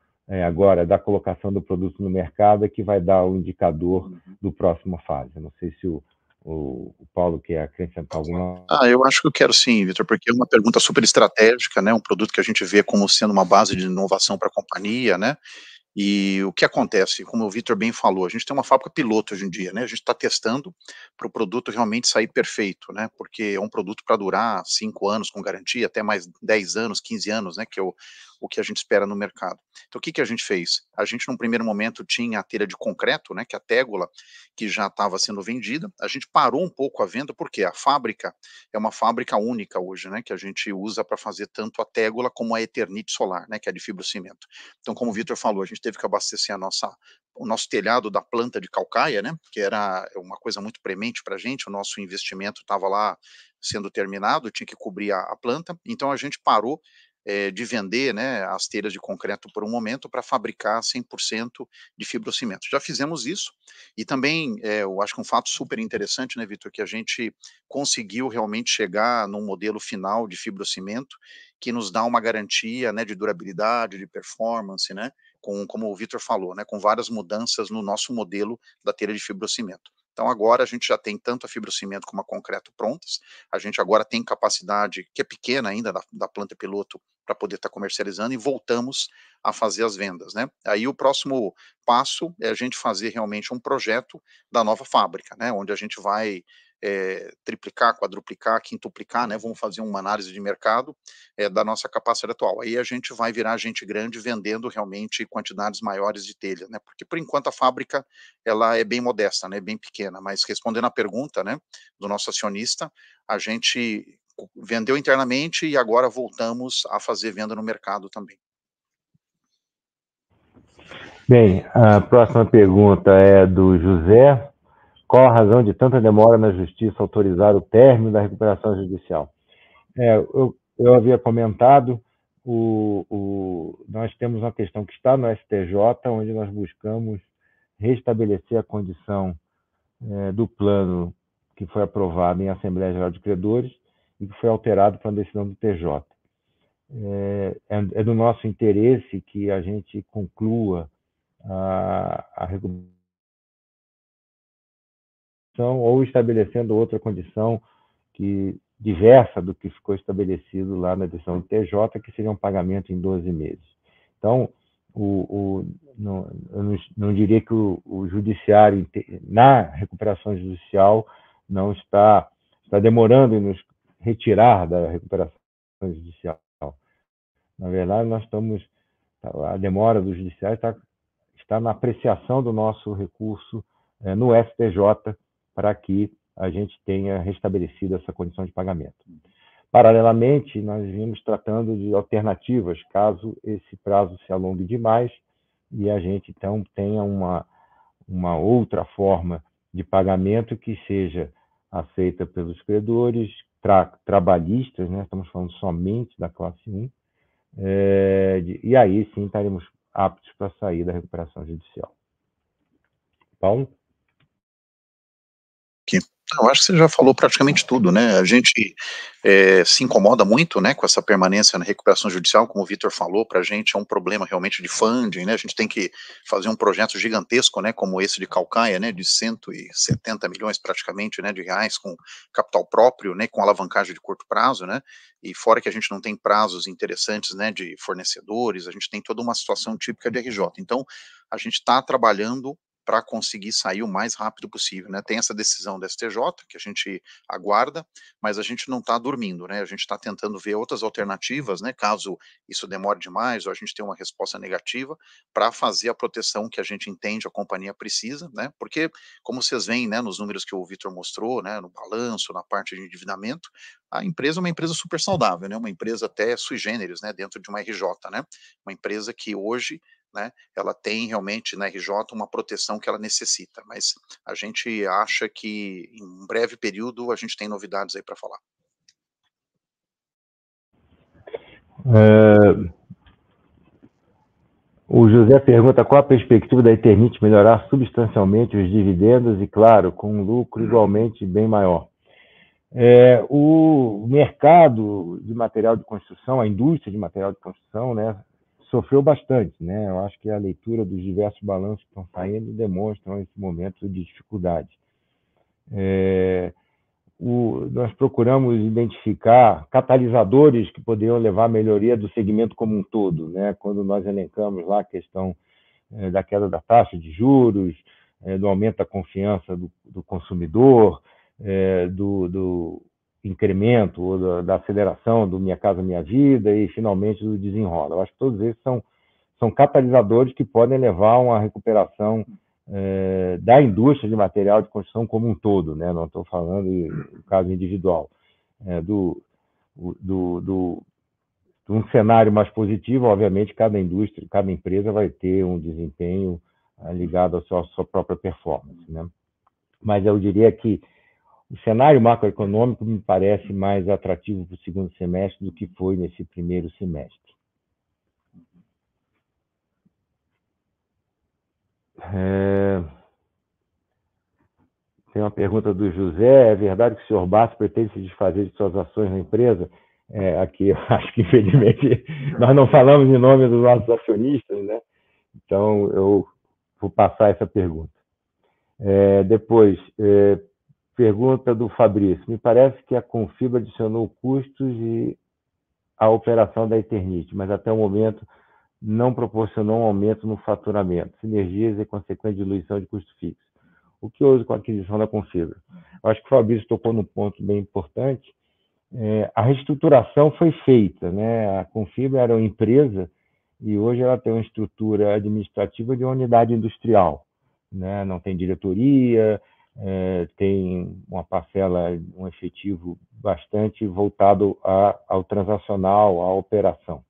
agora da colocação do produto no mercado é que vai dar o indicador do próxima fase. Eu não sei se o Paulo quer acrescentar alguma... Eu acho que eu quero sim, Vitor, porque é uma pergunta super estratégica, né? Um produto que a gente vê como sendo uma base de inovação para a companhia, né? E o que acontece, como o Vitor bem falou, a gente tem uma fábrica piloto hoje em dia, né? A gente está testando para o produto realmente sair perfeito, né? Porque é um produto para durar 5 anos com garantia, até mais 10 anos, 15 anos, né? Que é o que a gente espera no mercado. Então, o que a gente fez? A gente, num primeiro momento, tinha a telha de concreto, né? Que é a Tegola, que já estava sendo vendida. A gente parou um pouco a venda, porque a fábrica é uma fábrica única hoje, né? Que a gente usa para fazer tanto a Tegola como a Eternit Solar, né? Que é de fibrocimento. Então, como o Vitor falou, a gente teve que abastecer o nosso telhado da planta de calcaia, né, que era uma coisa muito premente para a gente, o nosso investimento estava lá sendo terminado, tinha que cobrir a planta, então a gente parou de vender, né, as telhas de concreto por um momento para fabricar 100% de fibrocimento. Já fizemos isso, e também eu acho que um fato super interessante, né, Vitor, que a gente conseguiu realmente chegar num modelo final de fibrocimento que nos dá uma garantia, né, de durabilidade, de performance, né, como o Vitor falou, né, com várias mudanças no nosso modelo da telha de fibrocimento. Então agora a gente já tem tanto a fibrocimento como a concreto prontas, a gente agora tem capacidade, que é pequena ainda, da planta piloto, para poder estar comercializando, e voltamos a fazer as vendas, né. Aí o próximo passo é a gente fazer realmente um projeto da nova fábrica, né, onde a gente vai triplicar, quadruplicar, quintuplicar, né, vamos fazer uma análise de mercado da nossa capacidade atual. Aí a gente vai virar gente grande vendendo realmente quantidades maiores de telha, né, porque por enquanto a fábrica ela é bem modesta, né, bem pequena, mas respondendo à pergunta, né, do nosso acionista, a gente vendeu internamente e agora voltamos a fazer venda no mercado também. Bem, a próxima pergunta é do José. Qual a razão de tanta demora na justiça autorizar o término da recuperação judicial? Eu havia comentado, nós temos uma questão que está no STJ, onde nós buscamos restabelecer a condição do plano que foi aprovado em Assembleia Geral de Credores e que foi alterado para a decisão do TJ. É do nosso interesse que a gente conclua a recuperação ou estabelecendo outra condição diversa do que ficou estabelecido lá na decisão do TJ, que seria um pagamento em 12 meses. Então, eu não diria que o judiciário, na recuperação judicial, não está demorando em nos retirar da recuperação judicial. Na verdade, a demora do judiciário está na apreciação do nosso recurso no STJ, para que a gente tenha restabelecido essa condição de pagamento. Paralelamente, nós vimos tratando de alternativas, caso esse prazo se alongue demais e a gente, então, tenha uma outra forma de pagamento que seja aceita pelos credores, trabalhistas, né? Estamos falando somente da classe 1, e aí sim estaremos aptos para sair da recuperação judicial. Paulo? Aqui. Eu acho que você já falou praticamente tudo, né? A gente se incomoda muito, né, com essa permanência na recuperação judicial, como o Vitor falou, para a gente é um problema realmente de funding, né? A gente tem que fazer um projeto gigantesco, né, como esse de Caucaia, né, de 170 milhões praticamente, né, de reais com capital próprio, né, com alavancagem de curto prazo, né? E fora que a gente não tem prazos interessantes, né, de fornecedores, a gente tem toda uma situação típica de RJ. Então, a gente está trabalhando para conseguir sair o mais rápido possível, né? Tem essa decisão da STJ que a gente aguarda, mas a gente não está dormindo, né? A gente está tentando ver outras alternativas, né? Caso isso demore demais ou a gente tenha uma resposta negativa, para fazer a proteção que a gente entende a companhia precisa, né? Porque, como vocês veem, né, nos números que o Vitor mostrou, né, no balanço, na parte de endividamento, a empresa é uma empresa super saudável, né? Uma empresa até sui generis, né? Dentro de uma RJ, né? Uma empresa que hoje, né, ela tem realmente na RJ uma proteção que ela necessita, mas a gente acha que em um breve período a gente tem novidades aí para falar. O José pergunta qual a perspectiva da Eternit melhorar substancialmente os dividendos e, claro, com um lucro igualmente bem maior. O mercado de material de construção, a indústria de material de construção, né, sofreu bastante, né? Eu acho que a leitura dos diversos balanços que estão saindo demonstram esse momento de dificuldade. Nós procuramos identificar catalisadores que poderiam levar à melhoria do segmento como um todo, né? Quando nós elencamos lá a questão da queda da taxa de juros, do aumento da confiança do consumidor, do incremento ou da aceleração do Minha Casa Minha Vida e, finalmente, do desenrola. Eu acho que todos esses são catalisadores que podem levar a uma recuperação da indústria de material de construção como um todo, né? Não estou falando do caso individual. Um cenário mais positivo, obviamente, cada indústria, cada empresa vai ter um desempenho ligado à sua própria performance, né? Mas eu diria que o cenário macroeconômico me parece mais atrativo para o segundo semestre do que foi nesse primeiro semestre. Tem uma pergunta do José: é verdade que o senhor Bassi pretende se desfazer de suas ações na empresa? Aqui eu acho que, infelizmente, nós não falamos em nome dos nossos acionistas, né? Então, eu vou passar essa pergunta. Depois, pergunta do Fabrício: me parece que a Confibra adicionou custos à operação da Eternit, mas até o momento não proporcionou um aumento no faturamento, sinergias e consequente diluição de custo fixo. O que houve com a aquisição da Confibra? Eu acho que o Fabrício tocou num ponto bem importante. A reestruturação foi feita, né? A Confibra era uma empresa e hoje ela tem uma estrutura administrativa de uma unidade industrial, né? Não tem diretoria, tem uma parcela, um efetivo bastante voltado ao transacional, à operação.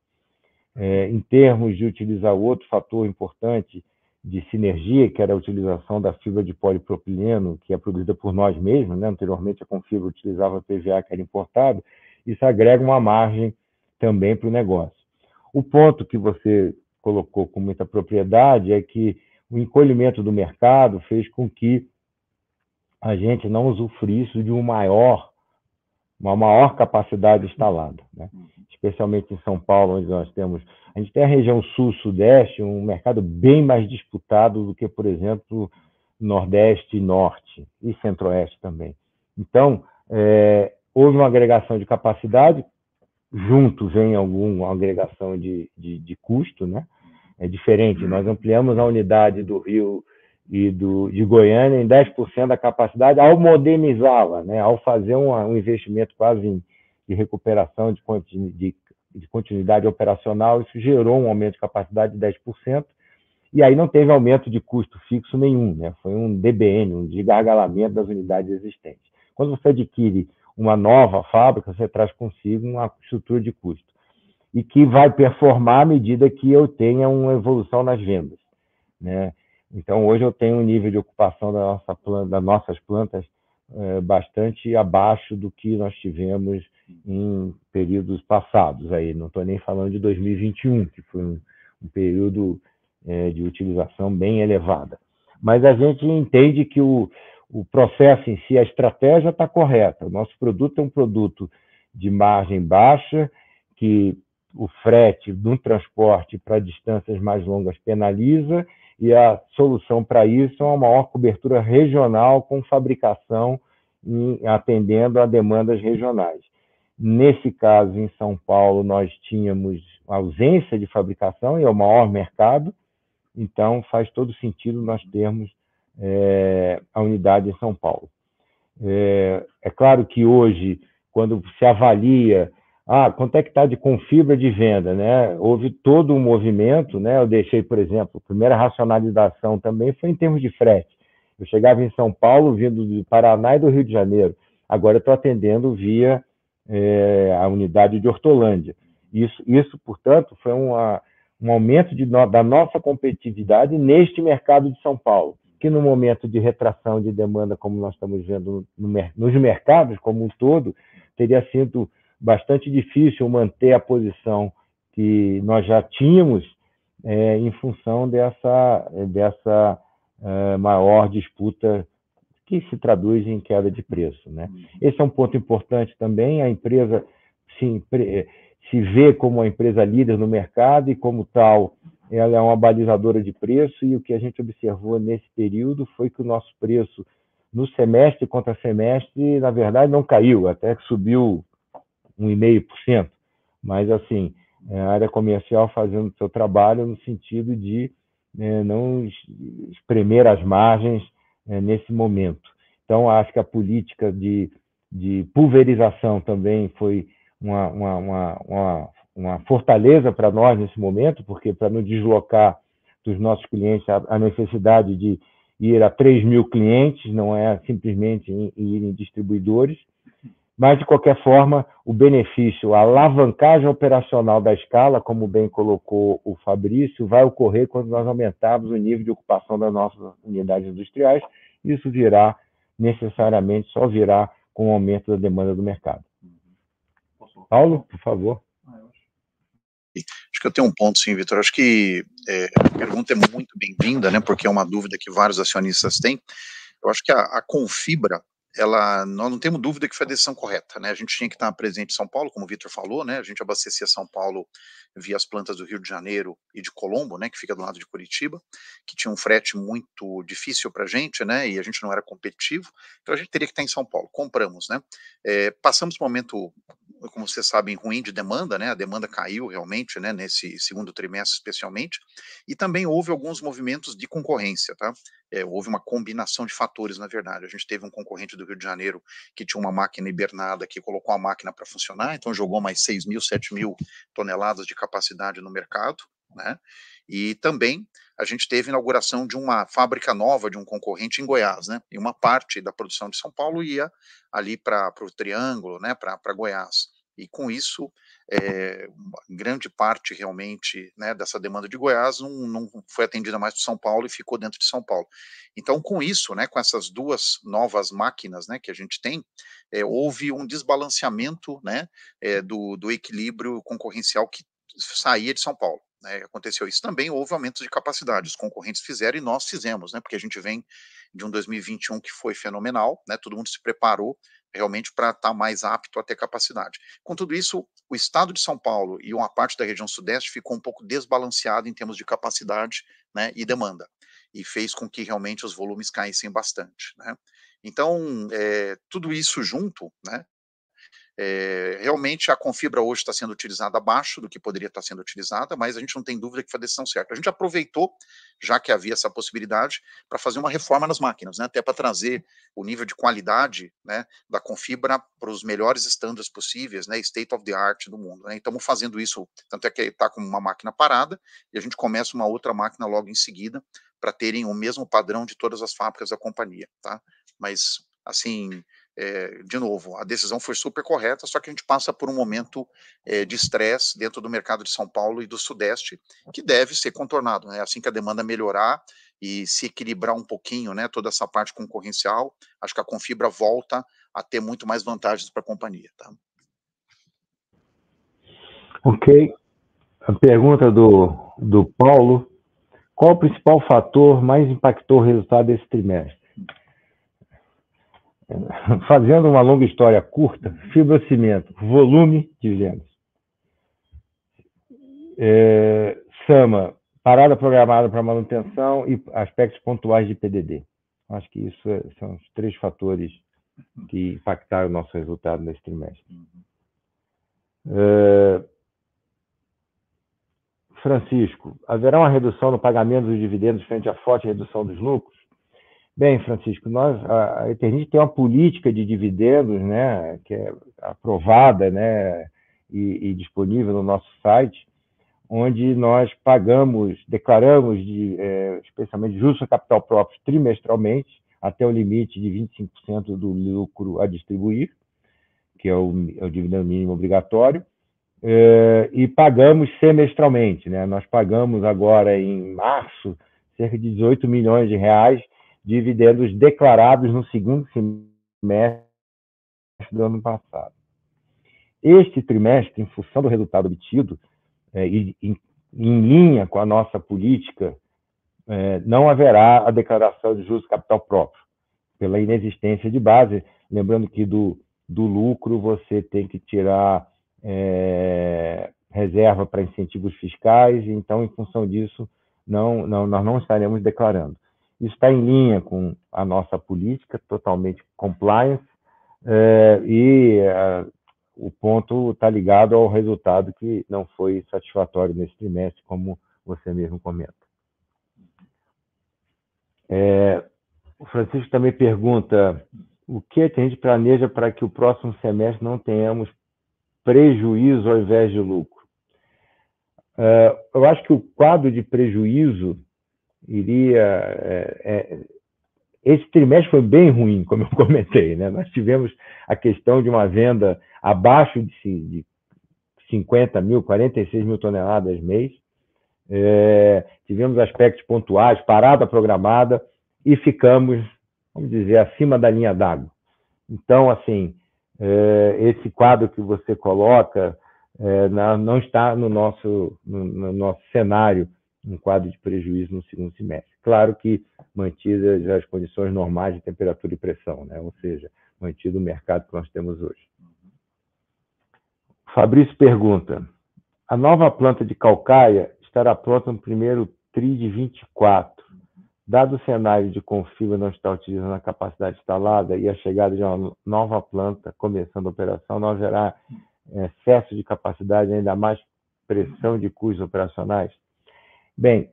Em termos de utilizar outro fator importante de sinergia, que era a utilização da fibra de polipropileno, que é produzida por nós mesmos, né? Anteriormente a Confibra utilizava PVA, que era importado, isso agrega uma margem também para o negócio. O ponto que você colocou com muita propriedade é que o encolhimento do mercado fez com que a gente não usufruísse de uma maior capacidade instalada, né? Especialmente em São Paulo, onde a gente tem a região sul-sudeste, um mercado bem mais disputado do que, por exemplo, nordeste e norte, e centro-oeste também. Então, houve uma agregação de capacidade, junto vem alguma agregação de custo, né? É diferente, nós ampliamos a unidade do Rio e de Goiânia em 10% da capacidade ao modernizá-la, né? Ao fazer um investimento quase de recuperação de continuidade operacional, isso gerou um aumento de capacidade de 10%, e aí não teve aumento de custo fixo nenhum, né? Foi um DBN, um desgargalamento das unidades existentes. Quando você adquire uma nova fábrica, você traz consigo uma estrutura de custo, e que vai performar à medida que eu tenha uma evolução nas vendas, né? Então, hoje eu tenho um nível de ocupação das nossas plantas bastante abaixo do que nós tivemos em períodos passados. Aí, não estou nem falando de 2021, que foi um período de utilização bem elevada. Mas a gente entende que o o processo em si, a estratégia está correta. O nosso produto é um produto de margem baixa, que o frete no transporte para distâncias mais longas penaliza, e a solução para isso é uma maior cobertura regional com fabricação atendendo a demandas regionais. Nesse caso, em São Paulo, nós tínhamos ausência de fabricação e é o maior mercado, então faz todo sentido nós termos a unidade em São Paulo. É claro que hoje, quando se avalia quanto é que está de Confibra de venda, né? Houve todo um movimento, né? Eu deixei, por exemplo, a primeira racionalização também foi em termos de frete. Eu chegava em São Paulo, vindo do Paraná e do Rio de Janeiro. Agora eu estou atendendo via a unidade de Hortolândia. Isso, portanto, foi um aumento da nossa competitividade neste mercado de São Paulo, que no momento de retração de demanda, como nós estamos vendo nos mercados como um todo, teria sido bastante difícil manter a posição que nós já tínhamos em função dessa maior disputa que se traduz em queda de preço, né? Esse é um ponto importante também. A empresa se vê como uma empresa líder no mercado e, como tal, ela é uma balizadora de preço, e o que a gente observou nesse período foi que o nosso preço no semestre contra semestre, na verdade, não caiu, até que subiu 1,5%, mas assim, a área comercial fazendo o seu trabalho no sentido de não espremer as margens nesse momento. Então, acho que a política de pulverização também foi uma fortaleza para nós nesse momento, porque para não deslocar dos nossos clientes a necessidade de ir a 3.000 clientes, não é simplesmente ir em distribuidores. Mas, de qualquer forma, o benefício, a alavancagem operacional da escala, como bem colocou o Fabrício, vai ocorrer quando nós aumentarmos o nível de ocupação das nossas unidades industriais. Isso necessariamente só virá com o aumento da demanda do mercado. Paulo, por favor. Acho que eu tenho um ponto, sim, Vitor. Acho que a pergunta é muito bem-vinda, né, porque é uma dúvida que vários acionistas têm. Eu acho que a Confibra, nós não temos dúvida que foi a decisão correta, né? A gente tinha que estar presente em São Paulo, como o Vitor falou, né? A gente abastecia São Paulo via as plantas do Rio de Janeiro e de Colombo, né? Que fica do lado de Curitiba, que tinha um frete muito difícil para a gente, né? E a gente não era competitivo, então a gente teria que estar em São Paulo. Compramos, né? Passamos por um momento, como vocês sabem, ruim de demanda, né? A demanda caiu realmente, né? Nesse segundo trimestre, especialmente, e também houve alguns movimentos de concorrência, tá? Houve uma combinação de fatores, na verdade. A gente teve um concorrente do Rio de Janeiro que tinha uma máquina hibernada que colocou a máquina para funcionar, então jogou mais 6.000, 7.000 toneladas de capacidade no mercado, né? E também a gente teve a inauguração de uma fábrica nova de um concorrente em Goiás, né? E uma parte da produção de São Paulo ia ali para o Triângulo, né? Para Goiás. E com isso, grande parte realmente, né, dessa demanda de Goiás não foi atendida mais por São Paulo e ficou dentro de São Paulo. Então, com isso, né, com essas duas novas máquinas, né, que a gente tem, houve um desbalanceamento, né, do equilíbrio concorrencial que saía de São Paulo. Né, aconteceu isso. Também houve aumentos de capacidade, os concorrentes fizeram e nós fizemos, né, porque a gente vem de um 2021 que foi fenomenal, né, todo mundo se preparou realmente para estar mais apto a ter capacidade. Com tudo isso, o estado de São Paulo e uma parte da região sudeste ficou um pouco desbalanceado em termos de capacidade, né, e demanda, e fez com que realmente os volumes caíssem bastante, né. Então, tudo isso junto, né, realmente a Confibra hoje está sendo utilizada abaixo do que poderia estar sendo utilizada, mas a gente não tem dúvida que foi a decisão certa. A gente aproveitou, já que havia essa possibilidade, para fazer uma reforma nas máquinas, né, até para trazer o nível de qualidade, né, da Confibra para os melhores estándares possíveis, né, state of the art do mundo. Né, e estamos fazendo isso, tanto é que está com uma máquina parada e a gente começa uma outra máquina logo em seguida para terem o mesmo padrão de todas as fábricas da companhia, tá? Mas, assim, de novo, a decisão foi super correta, só que a gente passa por um momento de estresse dentro do mercado de São Paulo e do Sudeste, que deve ser contornado, né? Assim que a demanda melhorar e se equilibrar um pouquinho, né, toda essa parte concorrencial, acho que a Confibra volta a ter muito mais vantagens para a companhia, tá? Ok. A pergunta do Paulo: qual o principal fator mais impactou o resultado desse trimestre? Fazendo uma longa história curta, fibrocimento, volume de vendas. SAMA, parada programada para manutenção e aspectos pontuais de PDD. Acho que isso são os 3 fatores que impactaram o nosso resultado nesse trimestre. Francisco, haverá uma redução no pagamento dos dividendos frente à forte redução dos lucros? Bem, Francisco, a Eternit tem uma política de dividendos, né, que é aprovada, né, e disponível no nosso site, onde nós declaramos, especialmente juros sobre capital próprio trimestralmente, até o limite de 25% do lucro a distribuir, que é o dividendo mínimo obrigatório, e pagamos semestralmente, né? Nós pagamos agora, em março, cerca de 18 milhões de reais de dividendos declarados no segundo semestre do ano passado. Este trimestre, em função do resultado obtido, e em linha com a nossa política, não haverá a declaração de juros de capital próprio, pela inexistência de base. Lembrando que do lucro você tem que tirar reserva para incentivos fiscais, então, em função disso, nós não estaremos declarando. Isso está em linha com a nossa política, totalmente compliance, o ponto está ligado ao resultado que não foi satisfatório nesse trimestre, como você mesmo comenta. O Francisco também pergunta o que a gente planeja para que o próximo semestre não tenhamos prejuízo ao invés de lucro. Eu acho que o quadro de prejuízo esse trimestre foi bem ruim, como eu comentei, né? Nós tivemos a questão de uma venda abaixo de 50 mil, 46 mil toneladas mês. Tivemos aspectos pontuais, parada programada, e ficamos, vamos dizer, acima da linha d'água. Então, assim, esse quadro que você coloca não está no nosso cenário, um quadro de prejuízo no segundo semestre. Claro que mantidas as condições normais de temperatura e pressão, né? Ou seja, mantido o mercado que nós temos hoje. Fabrício pergunta, a nova planta de Caucaia estará pronta no primeiro TRI de 24. Dado o cenário de Confibra não estar utilizando a capacidade instalada e a chegada de uma nova planta começando a operação, não haverá excesso de capacidade, ainda mais pressão de custos operacionais? Bem,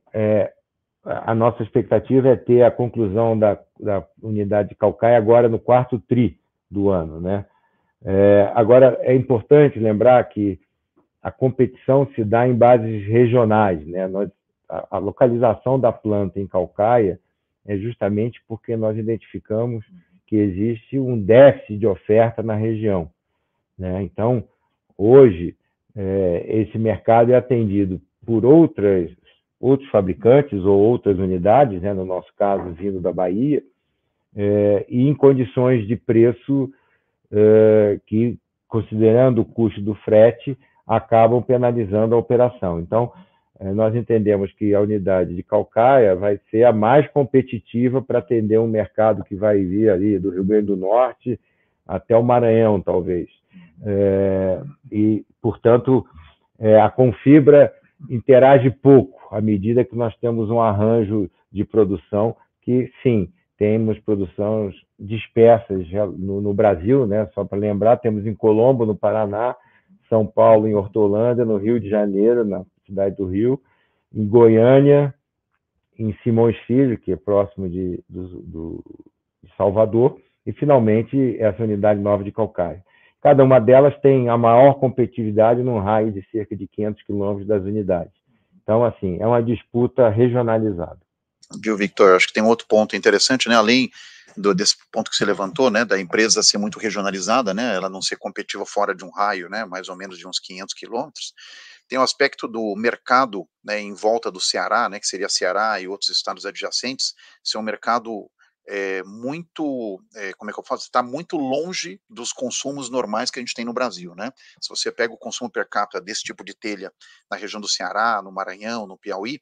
a nossa expectativa é ter a conclusão da unidade de Caucaia agora no 4º TRI do ano, né? Agora, é importante lembrar que a competição se dá em bases regionais, né? A localização da planta em Caucaia é justamente porque nós identificamos que existe um déficit de oferta na região, né? Então, hoje, esse mercado é atendido por outros fabricantes ou outras unidades, né? No nosso caso, vindo da Bahia, e em condições de preço que, considerando o custo do frete, acabam penalizando a operação. Então, nós entendemos que a unidade de Caucaia vai ser a mais competitiva para atender um mercado que vai vir ali do Rio Grande do Norte até o Maranhão, talvez. E, portanto, a Confibra interage pouco, à medida que nós temos um arranjo de produção que, sim, temos produções dispersas no Brasil, né? Só para lembrar, temos em Colombo, no Paraná, São Paulo, em Hortolândia, no Rio de Janeiro, na cidade do Rio, em Goiânia, em Simões Filho, que é próximo de Salvador, e, finalmente, essa unidade nova de Caucaia. Cada uma delas tem a maior competitividade num raio de cerca de 500 quilômetros das unidades. Então, assim, é uma disputa regionalizada. Viu, Victor? Acho que tem um outro ponto interessante, né? Além desse ponto que você levantou, né, da empresa ser muito regionalizada, né, ela não ser competitiva fora de um raio, né, mais ou menos de uns 500 quilômetros, tem o aspecto do mercado, né, em volta do Ceará, né, que seria Ceará e outros estados adjacentes, ser um mercado muito, como é que eu falo, está muito longe dos consumos normais que a gente tem no Brasil, né? Se você pega o consumo per capita desse tipo de telha na região do Ceará, no Maranhão, no Piauí,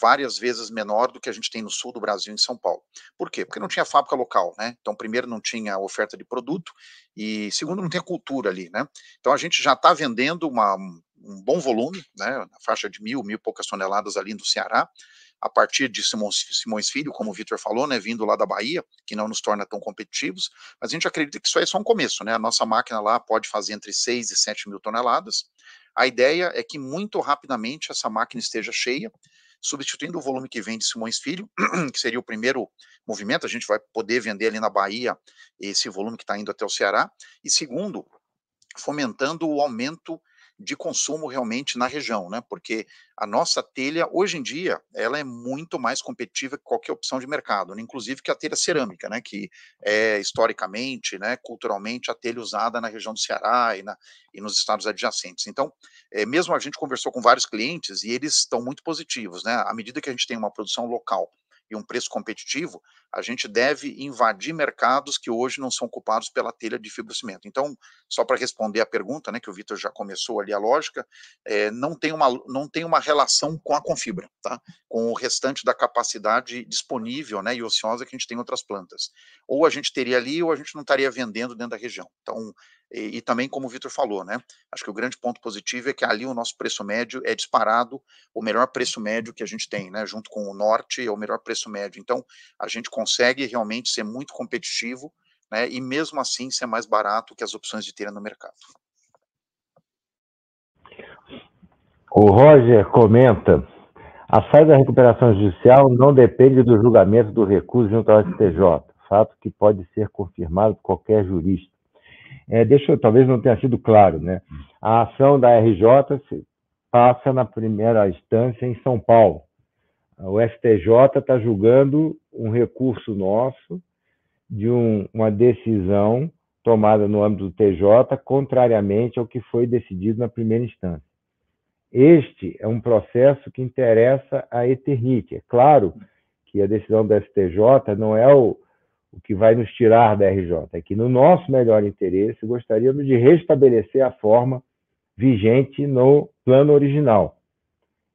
várias vezes menor do que a gente tem no sul do Brasil, em São Paulo. Por quê? Porque não tinha fábrica local, né? Então, primeiro, não tinha oferta de produto e, segundo, não tinha cultura ali, né? Então, a gente já está vendendo um bom volume, né? Na faixa de mil e poucas toneladas ali no Ceará, a partir de Simões Filho, como o Vitor falou, né, vindo lá da Bahia, que não nos torna tão competitivos, mas a gente acredita que isso aí é só um começo, né? A nossa máquina lá pode fazer entre 6 e 7 mil toneladas. A ideia é que muito rapidamente essa máquina esteja cheia, substituindo o volume que vem de Simões Filho, que seria o primeiro movimento, a gente vai poder vender ali na Bahia esse volume que está indo até o Ceará, e segundo, fomentando o aumento de consumo realmente na região, né? Porque a nossa telha, hoje em dia, ela é muito mais competitiva que qualquer opção de mercado, né? Inclusive que a telha cerâmica, né? Que é historicamente, né? Culturalmente, a telha usada na região do Ceará e nos estados adjacentes. Então, mesmo a gente conversou com vários clientes e eles estão muito positivos, né? À medida que a gente tem uma produção local e um preço competitivo, a gente deve invadir mercados que hoje não são ocupados pela telha de fibrocimento. Então, só para responder a pergunta, né, que o Vitor já começou ali a lógica, não tem uma relação com a Confibra, tá? Com o restante da capacidade disponível, né, e ociosa que a gente tem em outras plantas. Ou a gente teria ali, ou a gente não estaria vendendo dentro da região. Então, e também, como o Vitor falou, né, acho que o grande ponto positivo é que ali o nosso preço médio é disparado, o melhor preço médio que a gente tem, né, junto com o norte, é o melhor preço médio. Então, a gente consegue realmente ser muito competitivo, né, e mesmo assim ser mais barato que as opções de telha no mercado. O Roger comenta: a saída da recuperação judicial não depende do julgamento do recurso junto ao STJ, fato que pode ser confirmado por qualquer jurista. Talvez não tenha sido claro, né? A ação da RJ passa na primeira instância em São Paulo. O STJ está julgando um recurso nosso de uma decisão tomada no âmbito do TJ, contrariamente ao que foi decidido na primeira instância. Este é um processo que interessa a Eternit. É claro que a decisão do STJ não é o que vai nos tirar da RJ, é que, no nosso melhor interesse, gostaríamos de restabelecer a forma vigente no plano original.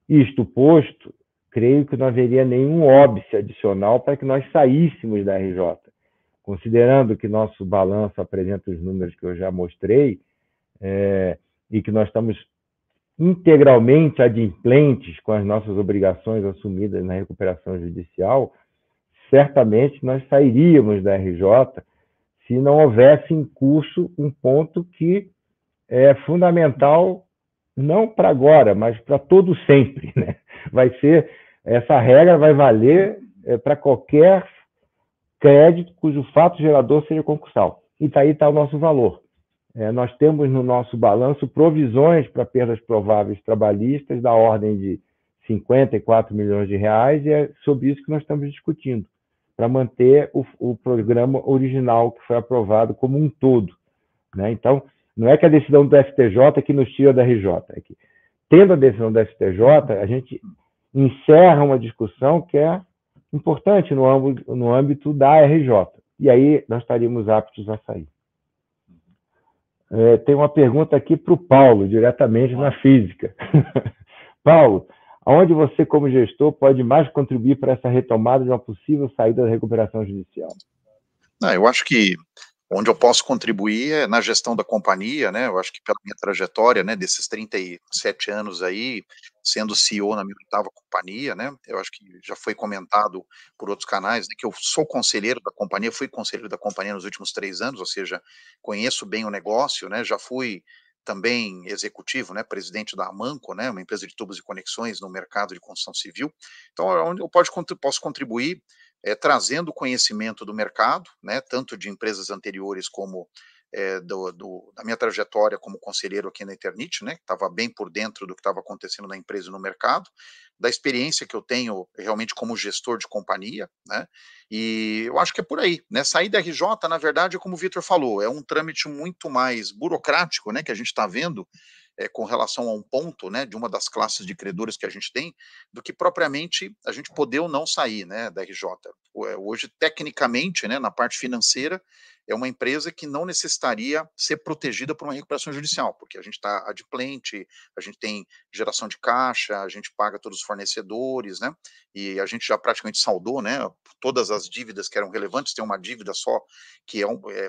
Isto posto, creio que não haveria nenhum óbice adicional para que nós saíssemos da RJ. Considerando que nosso balanço apresenta os números que eu já mostrei, e que nós estamos integralmente adimplentes com as nossas obrigações assumidas na recuperação judicial, certamente nós sairíamos da RJ se não houvesse em curso um ponto que é fundamental, não para agora, mas para todo sempre, né? Essa regra vai valer para qualquer crédito cujo fato gerador seja concursal. E daí está o nosso valor. Nós temos no nosso balanço provisões para perdas prováveis trabalhistas da ordem de 54 milhões de reais, e é sobre isso que nós estamos discutindo, para manter o programa original que foi aprovado como um todo, né? Então, não é que a decisão do STJ que nos tira da RJ, é que, tendo a decisão do STJ, a gente encerra uma discussão que é importante no âmbito da RJ, e aí nós estaríamos aptos a sair. Tem uma pergunta aqui para o Paulo, diretamente na física. Paulo, aonde você, como gestor, pode mais contribuir para essa retomada de uma possível saída da recuperação judicial? Eu acho que onde eu posso contribuir é na gestão da companhia, né? Eu acho que pela minha trajetória, né, desses 37 anos aí, sendo CEO na minha 8ª companhia, né? Eu acho que já foi comentado por outros canais, né, que eu sou conselheiro da companhia, fui conselheiro da companhia nos últimos 3 anos, ou seja, conheço bem o negócio, né? Já fui também executivo, né, presidente da Amanco, né, uma empresa de tubos e conexões no mercado de construção civil. Então, é onde eu posso contribuir, trazendo conhecimento do mercado, né, tanto de empresas anteriores como da minha trajetória como conselheiro aqui na Eternit, né, que estava bem por dentro do que estava acontecendo na empresa e no mercado, da experiência que eu tenho realmente como gestor de companhia, né, e eu acho que é por aí, né, sair da RJ, na verdade, como o Vitor falou, é um trâmite muito mais burocrático, né, que a gente está vendo, com relação a um ponto, né, de uma das classes de credores que a gente tem, do que propriamente a gente poder ou não sair, né, da RJ. Hoje, tecnicamente, né, na parte financeira, é uma empresa que não necessitaria ser protegida por uma recuperação judicial, porque a gente está adimplente, a gente tem geração de caixa, a gente paga todos os fornecedores, né? E a gente já praticamente saldou, né? Todas as dívidas que eram relevantes, tem uma dívida só que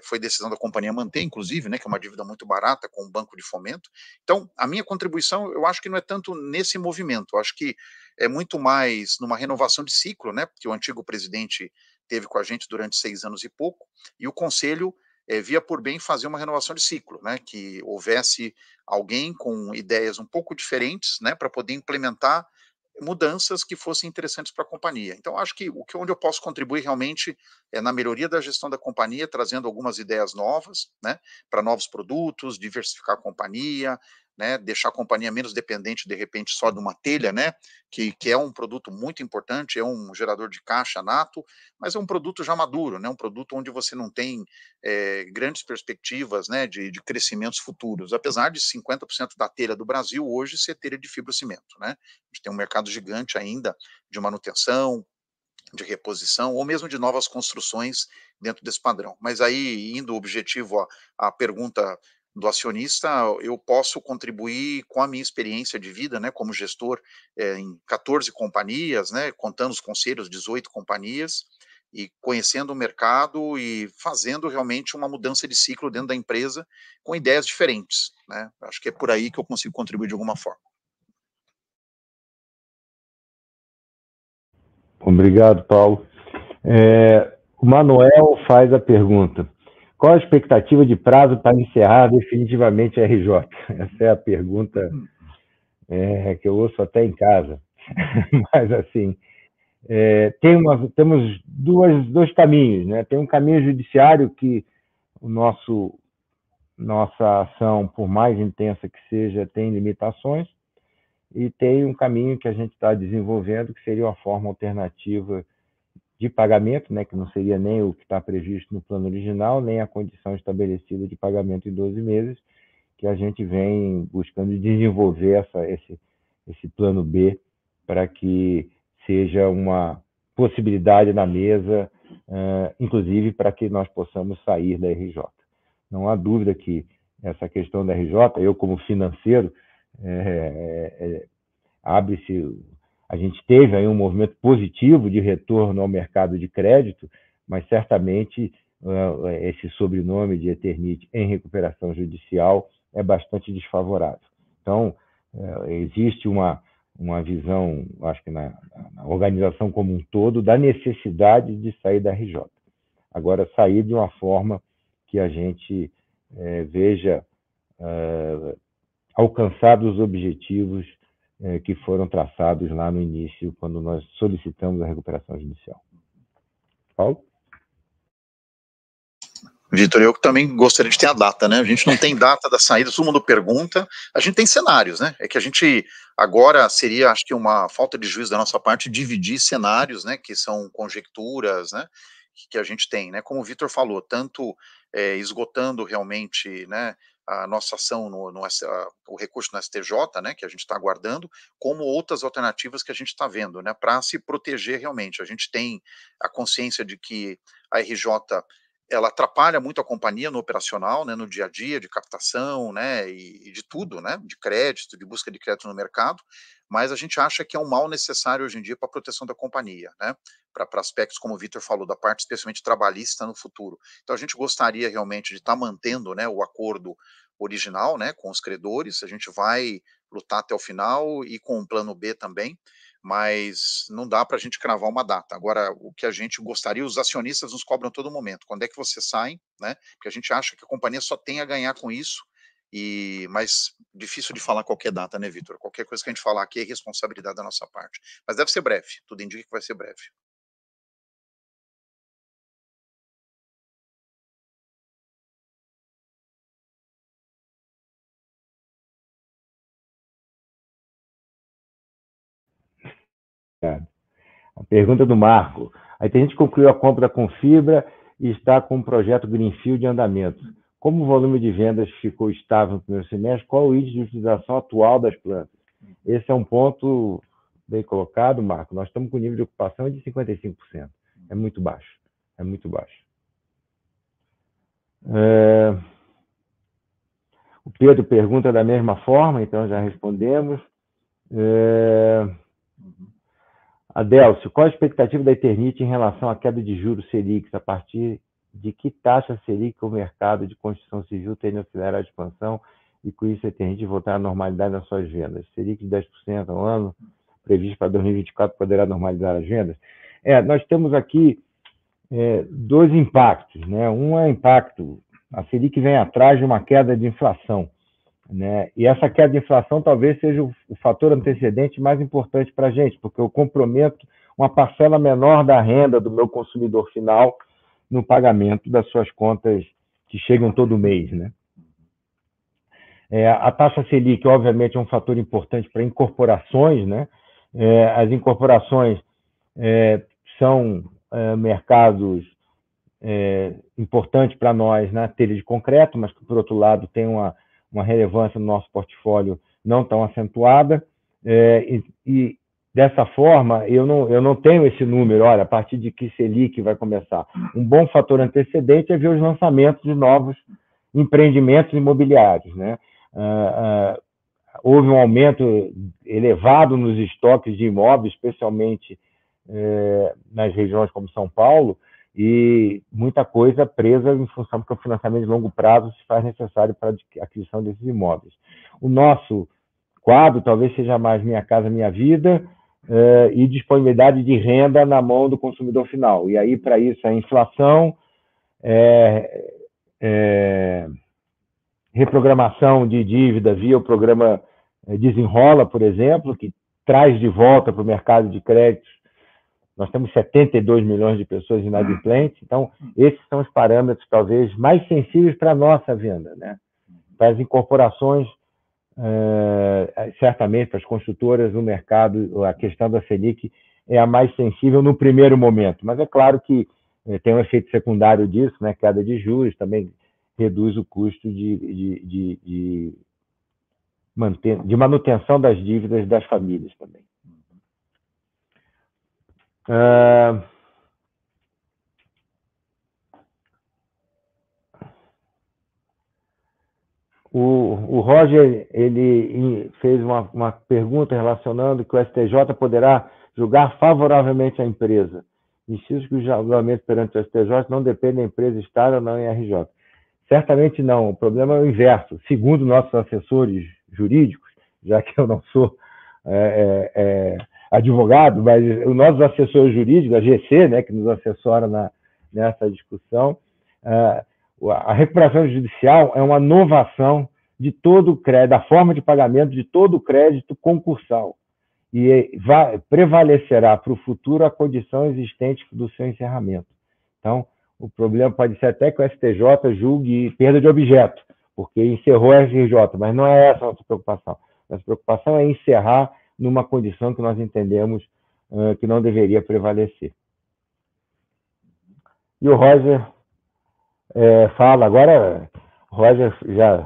foi decisão da companhia manter, inclusive, né? Que é uma dívida muito barata com o Banco de Fomento. Então, a minha contribuição, eu acho que não é tanto nesse movimento, eu acho que é muito mais numa renovação de ciclo, né? Porque o antigo presidente teve com a gente durante 6 anos e pouco, e o Conselho via por bem fazer uma renovação de ciclo, né, que houvesse alguém com ideias um pouco diferentes, né, para poder implementar mudanças que fossem interessantes para a companhia. Então, acho que onde eu posso contribuir realmente é na melhoria da gestão da companhia, trazendo algumas ideias novas, né, para novos produtos, diversificar a companhia, né, deixar a companhia menos dependente, de repente, só de uma telha, né, que é um produto muito importante, é um gerador de caixa nato, mas é um produto já maduro, né, um produto onde você não tem grandes perspectivas, né, de crescimentos futuros, apesar de 50% da telha do Brasil hoje ser telha de fibrocimento, né, a gente tem um mercado gigante ainda de manutenção, de reposição, ou mesmo de novas construções dentro desse padrão. Mas aí, indo objetivo à pergunta do acionista, eu posso contribuir com a minha experiência de vida, né, como gestor em 14 companhias, né, contando os conselhos, 18 companhias, e conhecendo o mercado e fazendo realmente uma mudança de ciclo dentro da empresa com ideias diferentes, né? Acho que é por aí que eu consigo contribuir de alguma forma. Obrigado, Paulo. O Manuel faz a pergunta: qual a expectativa de prazo para encerrar definitivamente a RJ? Essa é a pergunta que eu ouço até em casa. Mas, assim, temos dois caminhos, né? Tem um caminho judiciário que nossa ação, por mais intensa que seja, tem limitações, e tem um caminho que a gente está desenvolvendo, que seria uma forma alternativa de pagamento, né, que não seria nem o que está previsto no plano original, nem a condição estabelecida de pagamento em 12 meses, que a gente vem buscando desenvolver esse plano B para que seja uma possibilidade na mesa, inclusive para que nós possamos sair da RJ. Não há dúvida que essa questão da RJ, eu como financeiro, a gente teve aí um movimento positivo de retorno ao mercado de crédito, mas certamente esse sobrenome de Eternit em recuperação judicial é bastante desfavorável. Então, existe uma visão, acho que na organização como um todo, da necessidade de sair da RJ. Agora, sair de uma forma que a gente veja alcançados os objetivos que foram traçados lá no início, quando nós solicitamos a recuperação judicial. Paulo? Vitor, eu também gostaria de ter a data, né? A gente não tem data da saída, todo mundo pergunta. A gente tem cenários, né? É que a gente agora seria, acho que uma falta de juízo da nossa parte, dividir cenários, né? Que são conjecturas, né? Que a gente tem, né? Como o Vitor falou, tanto esgotando realmente, né? A nossa ação o recurso no STJ, né? Que a gente está aguardando, como outras alternativas que a gente está vendo, né? Para se proteger realmente. A gente tem a consciência de que a RJ ela atrapalha muito a companhia no operacional, né, no dia a dia, de captação, né, e de tudo, né, de crédito, de busca de crédito no mercado, mas a gente acha que é um mal necessário hoje em dia para a proteção da companhia, né, para aspectos, como o Vitor falou, da parte especialmente trabalhista no futuro. Então a gente gostaria realmente de estar mantendo, né, o acordo original, né, com os credores, a gente vai lutar até o final e com o plano B também, mas não dá para a gente cravar uma data. Agora, o que a gente gostaria, os acionistas nos cobram a todo momento. Quando é que você sai, né? Porque a gente acha que a companhia só tem a ganhar com isso, mas difícil de falar qualquer data, né, Vitor? Qualquer coisa que a gente falar aqui é responsabilidade da nossa parte. Mas deve ser breve, tudo indica que vai ser breve. A pergunta do Marco: a gente concluiu a compra com fibra e está com um projeto Greenfield de andamento. Como o volume de vendas ficou estável no primeiro semestre, qual o índice de utilização atual das plantas? Esse é um ponto bem colocado, Marco. Nós estamos com o nível de ocupação de 55%. É muito baixo. É muito baixo. O Pedro pergunta da mesma forma, então já respondemos. Adélcio, qual a expectativa da Eternit em relação à queda de juros Selic? A partir de que taxa Selic o mercado de construção civil tende a acelerar a expansão e com isso a Eternit voltar à normalidade nas suas vendas? Selic de 10% ao ano, previsto para 2024, poderá normalizar as vendas? Nós temos aqui dois impactos, né? Um é impacto, a Selic vem atrás de uma queda de inflação, né? E essa queda de inflação talvez seja o fator antecedente mais importante para a gente, porque eu comprometo uma parcela menor da renda do meu consumidor final no pagamento das suas contas que chegam todo mês, né? A taxa Selic, obviamente, é um fator importante para incorporações, né? As incorporações são mercados importantes para nós na telha de concreto, mas que, por outro lado, tem uma relevância no nosso portfólio não tão acentuada, e dessa forma, eu não tenho esse número, olha, a partir de que Selic vai começar. Um bom fator antecedente é ver os lançamentos de novos empreendimentos imobiliários, né? Houve um aumento elevado nos estoques de imóveis, especialmente nas regiões como São Paulo, e muita coisa presa em função que o financiamento de longo prazo se faz necessário para a aquisição desses imóveis. O nosso quadro talvez seja mais Minha Casa Minha Vida e disponibilidade de renda na mão do consumidor final. E aí, para isso, a inflação, reprogramação de dívida via o programa Desenrola, por exemplo, que traz de volta para o mercado de créditos. Nós temos 72 milhões de pessoas inadimplentes, então esses são os parâmetros talvez mais sensíveis para a nossa venda, né? Para as incorporações, certamente para as construtoras no mercado, a questão da Selic é a mais sensível no primeiro momento, mas é claro que tem um efeito secundário disso, né? Queda de juros também reduz o custo de manutenção das dívidas das famílias também. O Roger ele fez uma pergunta relacionando que o STJ poderá julgar favoravelmente a empresa. Inciso que o julgamento perante o STJ não depende da empresa estar ou não em RJ. Certamente não, o problema é o inverso. Segundo nossos assessores jurídicos, já que eu não sou advogado, mas os nossos assessores jurídicos, a GC, né, que nos assessora nessa discussão, a recuperação judicial é uma novação de todo o crédito, da forma de pagamento de todo o crédito concursal, e prevalecerá para o futuro a condição existente do seu encerramento. Então, o problema pode ser até que o STJ julgue perda de objeto, porque encerrou a RJ, mas não é essa a nossa preocupação. Nossa preocupação é encerrar numa condição que nós entendemos que não deveria prevalecer. E o Roger fala, Roger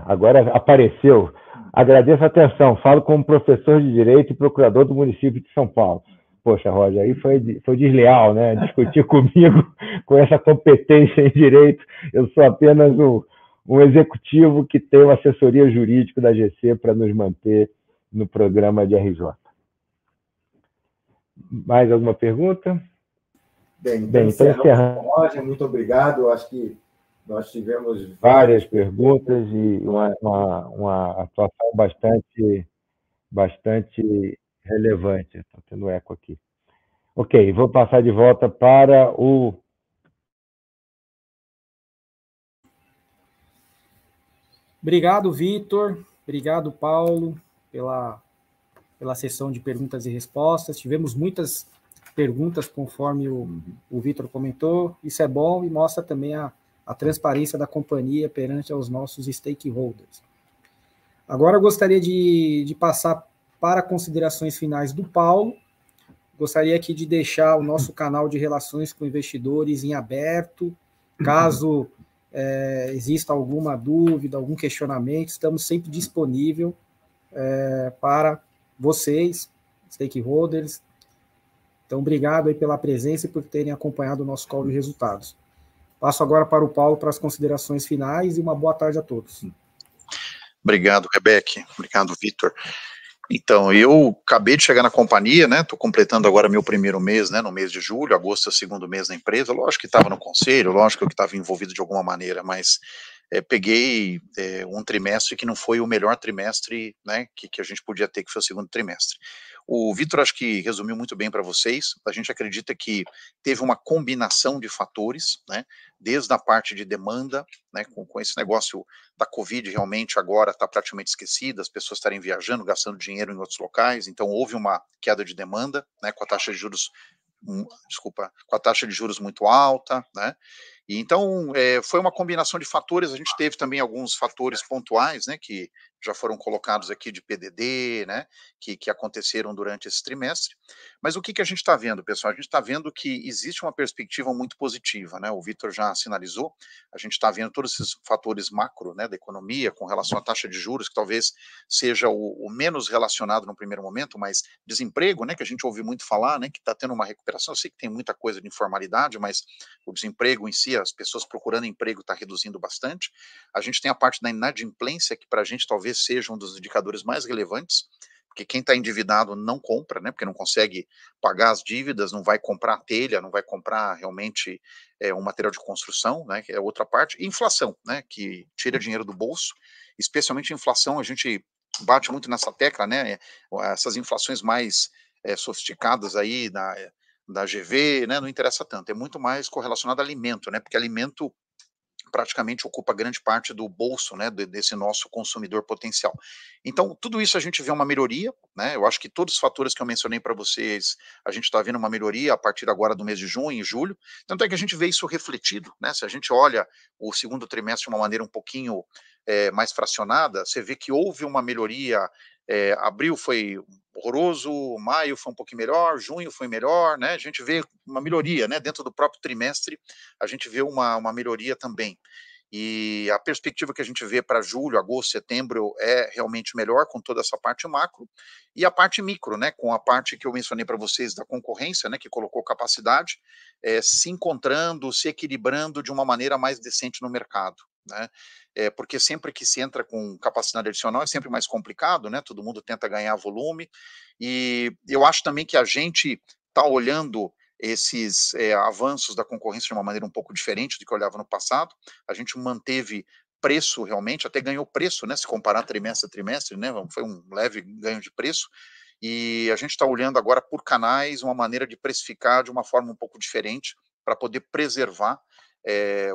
agora apareceu. Agradeço a atenção, falo como professor de Direito e procurador do município de São Paulo. Poxa, Roger, aí foi desleal, né? Discutir comigo com essa competência em Direito. Eu sou apenas um executivo que tem uma assessoria jurídica da GC para nos manter no programa de RJ. Mais alguma pergunta? Bem, então encerramos. Roger, muito obrigado. Eu acho que nós tivemos várias perguntas e uma atuação bastante relevante. Está tendo eco aqui. Ok, vou passar de volta para o... Obrigado, Vitor. Obrigado, Paulo, pela sessão de perguntas e respostas. Tivemos muitas perguntas, conforme o Vitor comentou. Isso é bom e mostra também a transparência da companhia perante aos nossos stakeholders. Agora eu gostaria de passar para considerações finais do Paulo. Gostaria aqui de deixar o nosso canal de relações com investidores em aberto. Caso exista alguma dúvida, algum questionamento, estamos sempre disponíveis para vocês, stakeholders. Então, obrigado aí pela presença e por terem acompanhado o nosso call de resultados. Passo agora para o Paulo para as considerações finais e uma boa tarde a todos. Obrigado, Rebeca. Obrigado, Vitor. Então, eu acabei de chegar na companhia, né, estou completando agora meu primeiro mês, né, no mês de julho, agosto é o segundo mês na empresa, lógico que estava no conselho, lógico que estava envolvido de alguma maneira, mas peguei um trimestre que não foi o melhor trimestre, né, que a gente podia ter, que foi o segundo trimestre. O Vitor acho que resumiu muito bem para vocês. A gente acredita que teve uma combinação de fatores, né, desde a parte de demanda, né, com esse negócio da Covid realmente agora está praticamente esquecida, as pessoas estarem viajando, gastando dinheiro em outros locais, então houve uma queda de demanda, né, com a taxa de juros, com a taxa de juros muito alta, né, e então foi uma combinação de fatores. A gente teve também alguns fatores pontuais, né, que já foram colocados aqui de PDD, né, que aconteceram durante esse trimestre. Mas o que a gente está vendo, pessoal? A gente está vendo que existe uma perspectiva muito positiva, né? O Vitor já sinalizou. A gente está vendo todos esses fatores macro, né, da economia, com relação à taxa de juros, que talvez seja o menos relacionado no primeiro momento, mas desemprego, né, que a gente ouve muito falar, né, que está tendo uma recuperação. Eu sei que tem muita coisa de informalidade, mas o desemprego em si, as pessoas procurando emprego está reduzindo bastante. A gente tem a parte da inadimplência, que para a gente talvez seja um dos indicadores mais relevantes, porque quem está endividado não compra, né, porque não consegue pagar as dívidas, não vai comprar telha, não vai comprar realmente um material de construção, né, que é outra parte. E inflação, né, que tira dinheiro do bolso, especialmente inflação, a gente bate muito nessa tecla, né, essas inflações mais sofisticadas aí da GV, né, não interessa tanto, é muito mais correlacionado a alimento, né, porque alimento praticamente ocupa grande parte do bolso, né, desse nosso consumidor potencial. Então, tudo isso a gente vê uma melhoria, né, eu acho que todos os fatores que eu mencionei para vocês, a gente está vendo uma melhoria a partir agora do mês de junho e julho, tanto é que a gente vê isso refletido, né, se a gente olha o segundo trimestre de uma maneira um pouquinho mais fracionada, você vê que houve uma melhoria, abril foi horroroso, maio foi um pouquinho melhor, junho foi melhor, né, a gente vê uma melhoria, né, dentro do próprio trimestre, a gente vê uma melhoria também. E a perspectiva que a gente vê para julho, agosto, setembro é realmente melhor com toda essa parte macro e a parte micro, né, com a parte que eu mencionei para vocês da concorrência, né, que colocou capacidade, se encontrando, se equilibrando de uma maneira mais decente no mercado, né, porque sempre que se entra com capacidade adicional é sempre mais complicado, né, todo mundo tenta ganhar volume, e eu acho também que a gente está olhando esses avanços da concorrência de uma maneira um pouco diferente do que olhava no passado. A gente manteve preço realmente, até ganhou preço, né, se comparar trimestre a trimestre, né, foi um leve ganho de preço, e a gente está olhando agora por canais, uma maneira de precificar de uma forma um pouco diferente, para poder preservar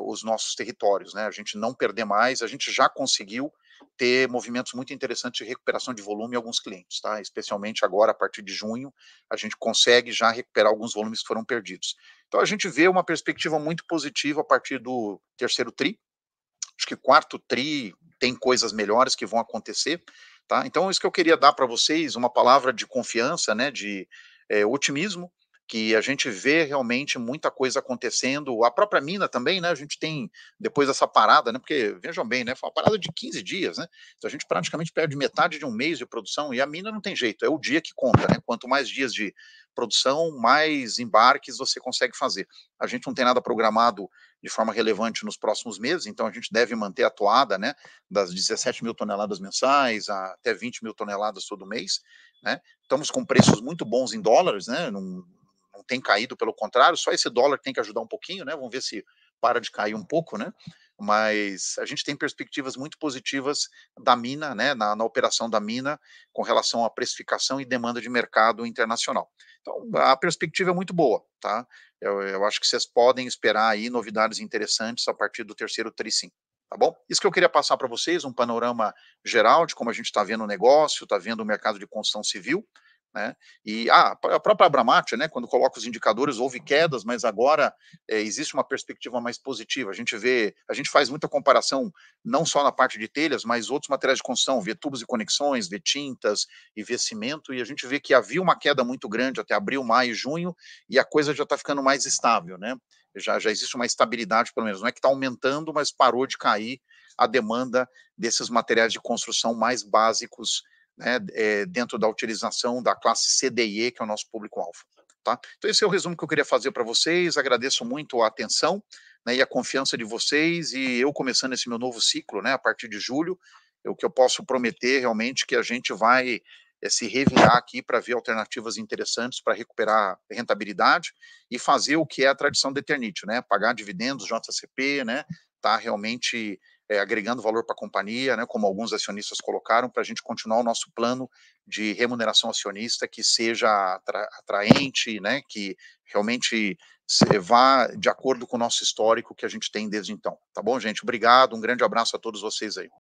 os nossos territórios, né, a gente não perder mais, a gente já conseguiu ter movimentos muito interessantes de recuperação de volume em alguns clientes, tá? Especialmente agora, a partir de junho, a gente consegue já recuperar alguns volumes que foram perdidos. Então, a gente vê uma perspectiva muito positiva a partir do terceiro TRI, acho que quarto TRI tem coisas melhores que vão acontecer, tá? Então, isso que eu queria dar para vocês, uma palavra de confiança, né, de otimismo, que a gente vê realmente muita coisa acontecendo, a própria mina também, né, a gente tem, depois dessa parada, né, porque, vejam bem, né, foi uma parada de 15 dias, né, então a gente praticamente perde metade de um mês de produção, e a mina não tem jeito, é o dia que conta, né, quanto mais dias de produção, mais embarques você consegue fazer. A gente não tem nada programado de forma relevante nos próximos meses, então a gente deve manter a toada, né, das 17 mil toneladas mensais até 20 mil toneladas todo mês, né, estamos com preços muito bons em dólares, né, não tem caído, pelo contrário, só esse dólar tem que ajudar um pouquinho, né, vamos ver se para de cair um pouco, né, mas a gente tem perspectivas muito positivas da mina, né, na operação da mina, com relação à precificação e demanda de mercado internacional. Então, a perspectiva é muito boa, tá? Eu acho que vocês podem esperar aí novidades interessantes a partir do terceiro TRI, sim. Tá bom? Isso que eu queria passar para vocês, um panorama geral de como a gente está vendo o negócio, está vendo o mercado de construção civil, né? E a própria Abramat, né, quando coloca os indicadores, houve quedas, mas agora existe uma perspectiva mais positiva. A gente faz muita comparação, não só na parte de telhas, mas outros materiais de construção, vê tubos e conexões, vê tintas e vê cimento, e a gente vê que havia uma queda muito grande até abril, maio, junho, e a coisa já está ficando mais estável, né? Já existe uma estabilidade, pelo menos, não é que está aumentando, mas parou de cair a demanda desses materiais de construção mais básicos, né, dentro da utilização da classe C, D e E, que é o nosso público-alvo. Tá? Então, esse é o resumo que eu queria fazer para vocês. Agradeço muito a atenção. né, e a confiança de vocês, e eu começando esse meu novo ciclo, né, a partir de julho, o que eu posso prometer realmente que a gente vai se revirar aqui para ver alternativas interessantes para recuperar rentabilidade e fazer o que é a tradição da Eternit, né, pagar dividendos, JCP, né, tá realmente agregando valor para a companhia, né, como alguns acionistas colocaram, para a gente continuar o nosso plano de remuneração acionista que seja atraente, né, que realmente vá de acordo com o nosso histórico que a gente tem desde então. Tá bom, gente? Obrigado, um grande abraço a todos vocês aí.